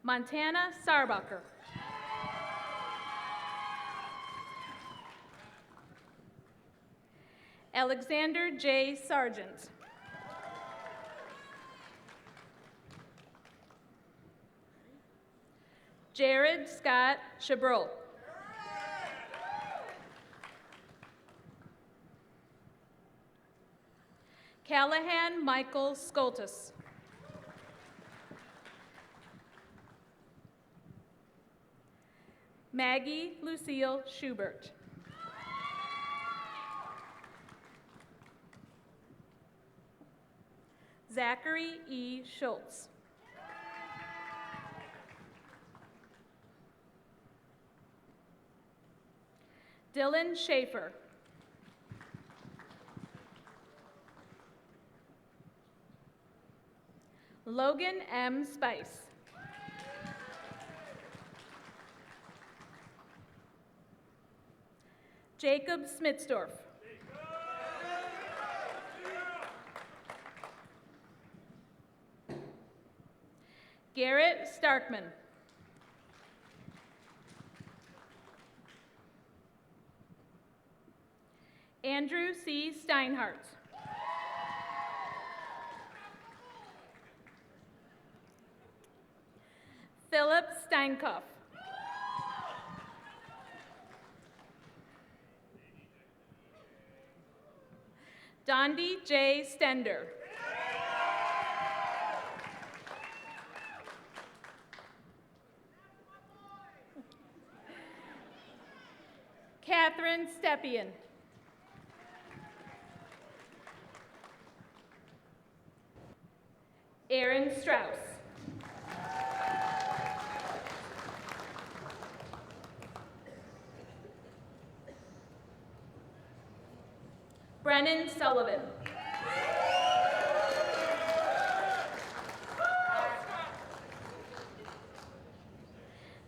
Montana Sarbacher. Alexander J. Sargent. Jared Scott Chabrol. Callahan Michael Skoltis. Maggie Lucille Schubert. Zachary E. Schultz. Dylan Schaefer. Logan M. Spice. Jacob Smitsdorf. Garrett Starkman. Andrew C. Steinhardt. Philip Steinkoff. Dondi J. Stender. Catherine Stepien. Aaron Strauss. Brennan Sullivan.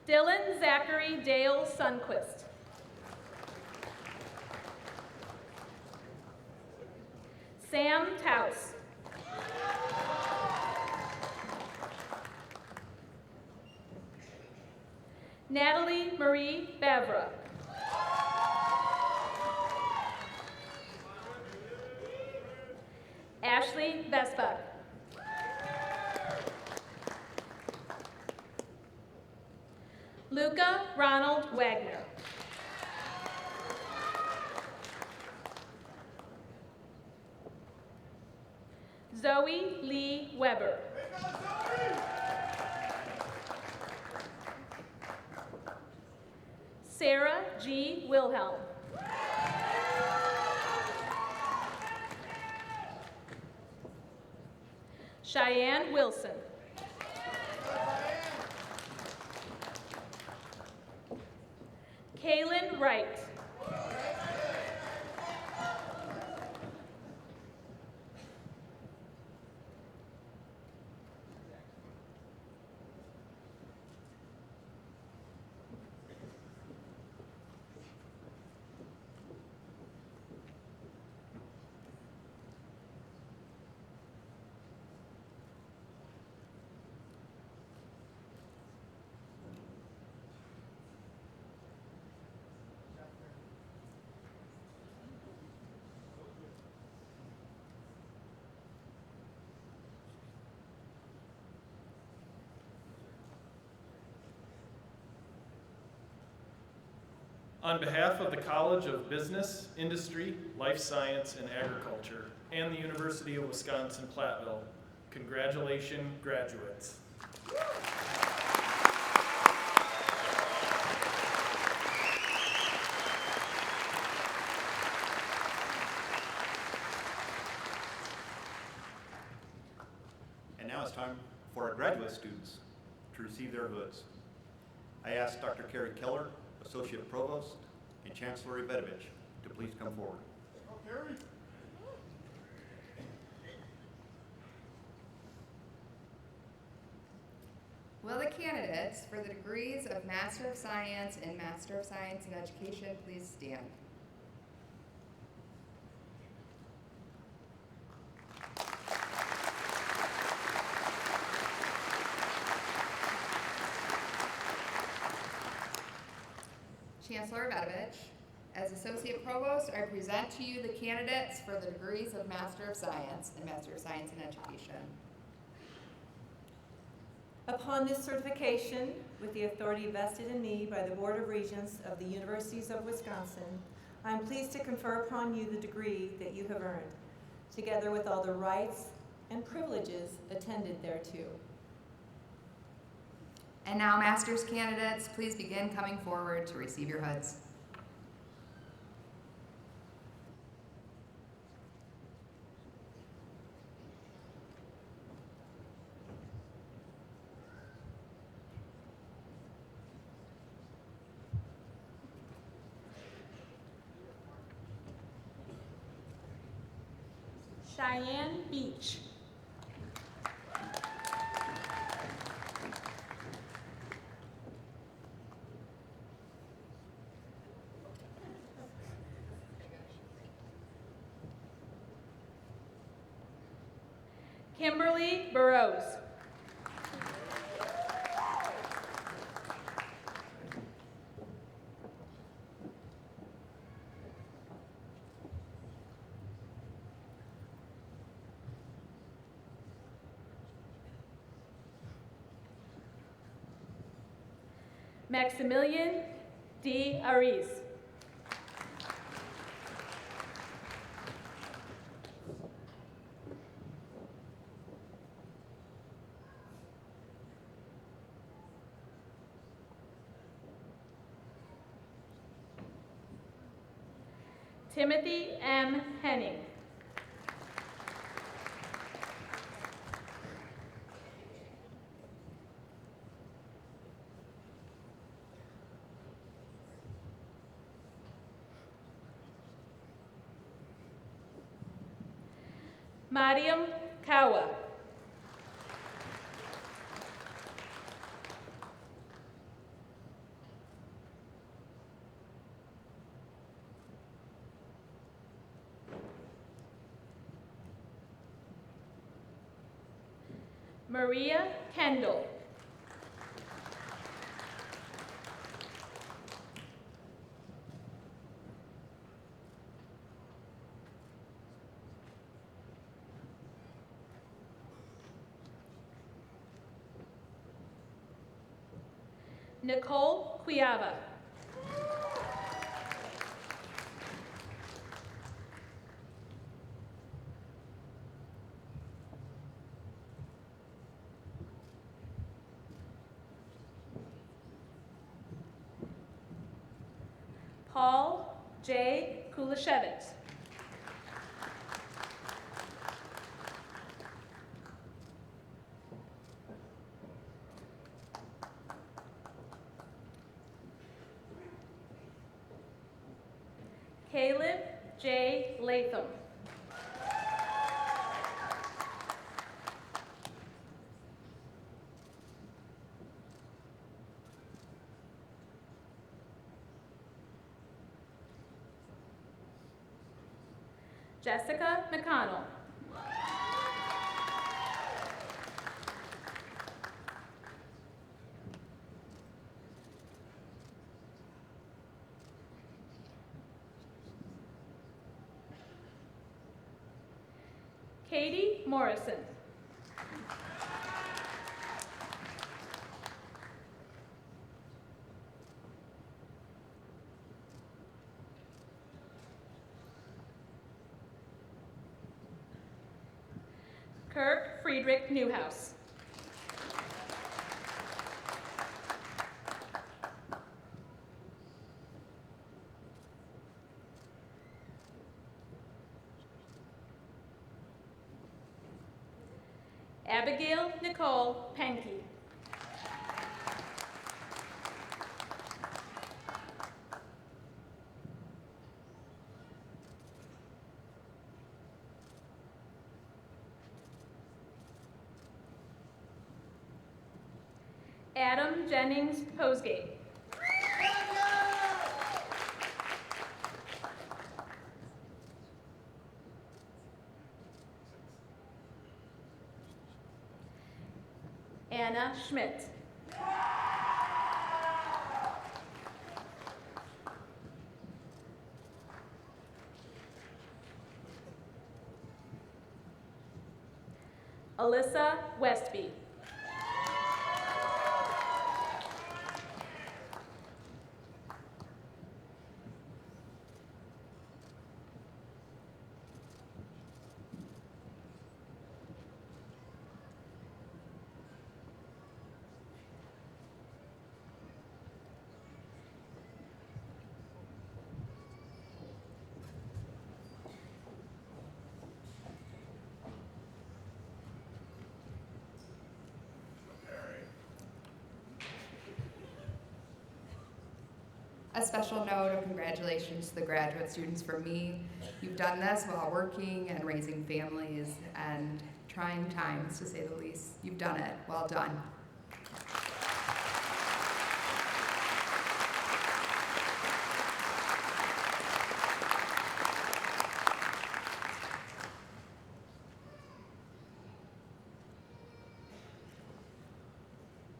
Dylan Zachary Dale Sunquist. Sam Taus. Natalie Marie Bavra. Ashley Vespa. Luca Ronald Wagner. Zoe Lee Weber. Sarah G. Wilhelm. Cheyenne Wilson. Kaylin Wright. On behalf of the College of Business, Industry, Life Science, and Agriculture, and the University of Wisconsin-Platteville, congratulations, graduates. And now it's time for our graduate students to receive their hoods. I ask Dr. Carrie Keller, Associate Provost, and Chancellor Evetovich to please come forward. Will the candidates for the degrees of Master of Science and Master of Science in Education please stand? Chancellor Address, as Associate Provost, I present to you the candidates for the degrees of Master of Science and Master of Science in Education. Upon this certification, with the authority vested in me by the Board of Regents of the Universities of Wisconsin, I am pleased to confer upon you the degree that you have earned, together with all the rights and privileges attended thereto. And now, Master's candidates, please begin coming forward to receive your hoods. Cheyenne Beach. Kimberly Burrows. Maximilian D. Ariz. Timothy M. Henning. Mariam Kawa. Maria Kendall. Nicole Quiava. Paul J. Kulashevitz. Caleb J. Latham. Jessica McConnell. Katie Morrison. Kirk Friedrich Newhouse. Abigail Nicole Penke. Adam Jennings Posgate. Anna Schmidt. Alyssa Westby. A special note of congratulations to the graduate students from me. You've done this while working and raising families and trying times, to say the least. You've done it. Well done.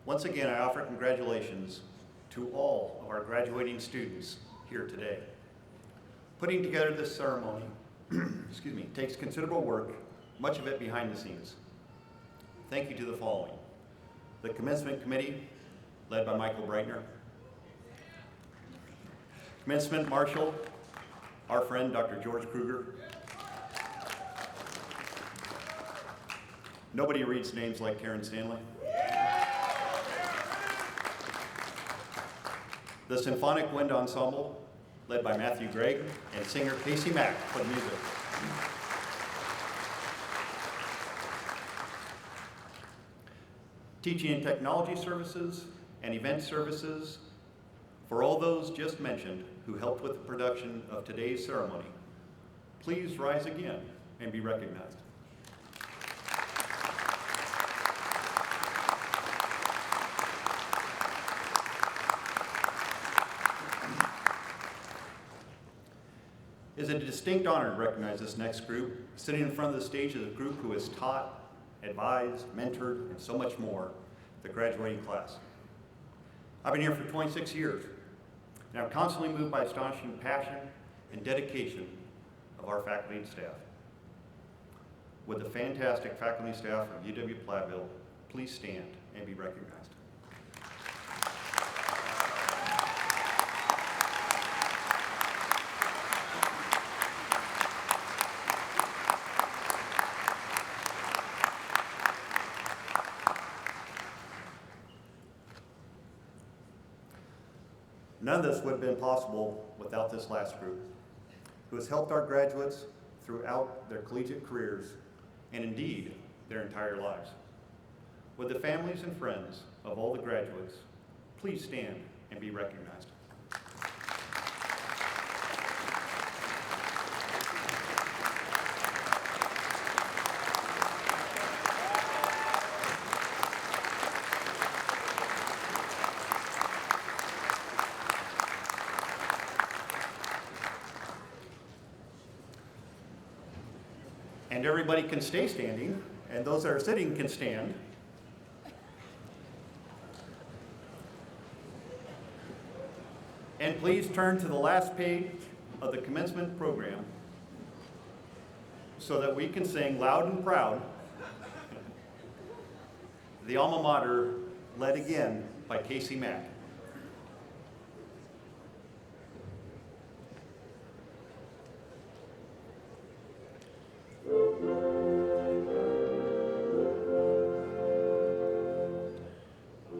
Once again, I offer congratulations to all of our graduating students here today. Putting together this ceremony excuse me, takes considerable work, much of it behind the scenes. Thank you to the following: the Commencement Committee, led by Michael Breitner, Commencement Marshal, our friend Dr. George Krueger. Nobody reads names like Karen Stanley. The Symphonic Wind Ensemble, led by Gregg, and singer Mack for the music. Teaching and Technology Services and Event Services, for all those just mentioned who helped with the production of today's ceremony, please rise again and be recognized. It is a distinct honor to recognize this next group. Sitting in front of the stage is a group who has taught, advised, mentored, and so much more the graduating class. I've been here for 26 years, and I'm constantly moved by astonishing passion and dedication of our faculty and staff. Would the fantastic faculty and staff of UW-Platteville please stand and be recognized? None of this would have been possible without this last group, who has helped our graduates throughout their collegiate careers and indeed their entire lives. Would the families and friends of all the graduates please stand and be recognized? And everybody can stay standing, and those that are sitting can stand. And please turn to the last page of the commencement program so that we can sing loud and proud, the alma mater led again by Mack.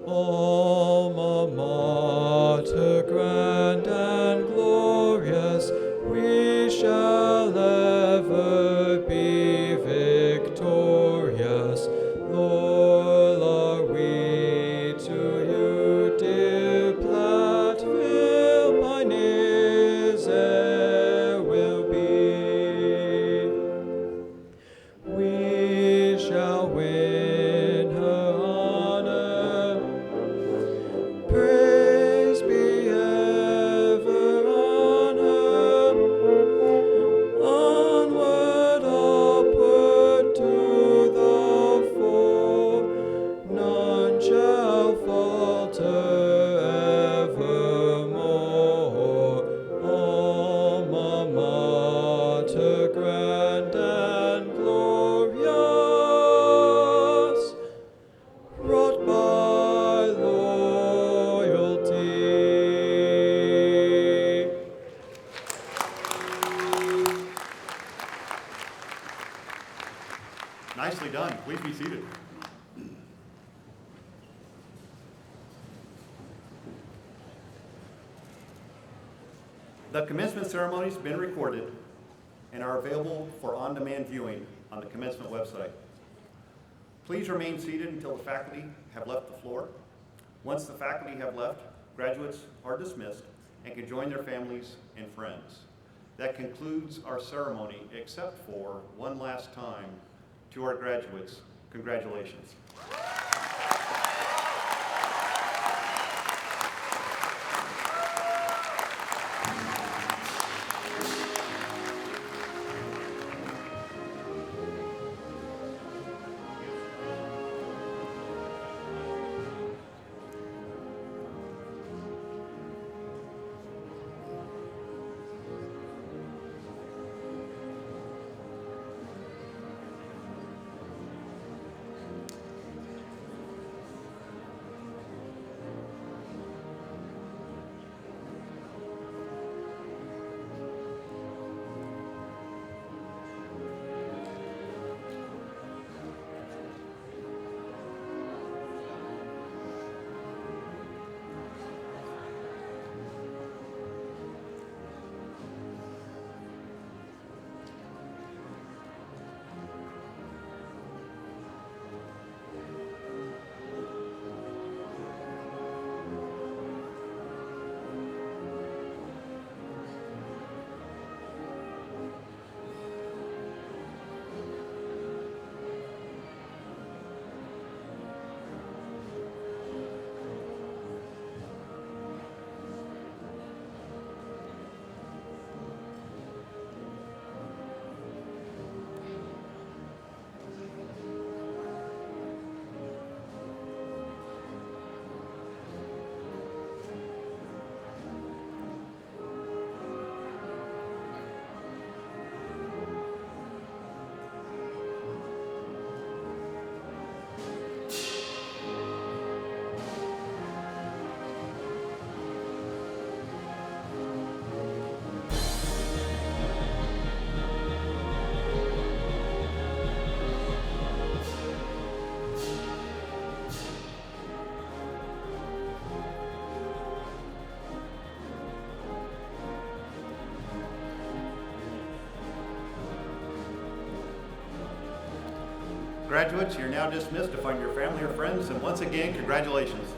Alma mater, grand and glorious, we shall ever be victorious. Loyal are we to you, dear Platteville, pioneers e'er will be. We shall win her honor. Praise be ever on her. Onward, upward to the fore. None shall falter evermore. Alma mater, grand and glorious, wrought by loyalty. Nicely done. Please be seated. The commencement ceremony has been recorded and are available for on-demand viewing on the commencement website. Please remain seated until the faculty have left the floor. Once the faculty have left, graduates are dismissed and can join their families and friends. That concludes our ceremony, except for one last time to our graduates, congratulations. Graduates, you're now dismissed to find your family or friends, and once again, congratulations.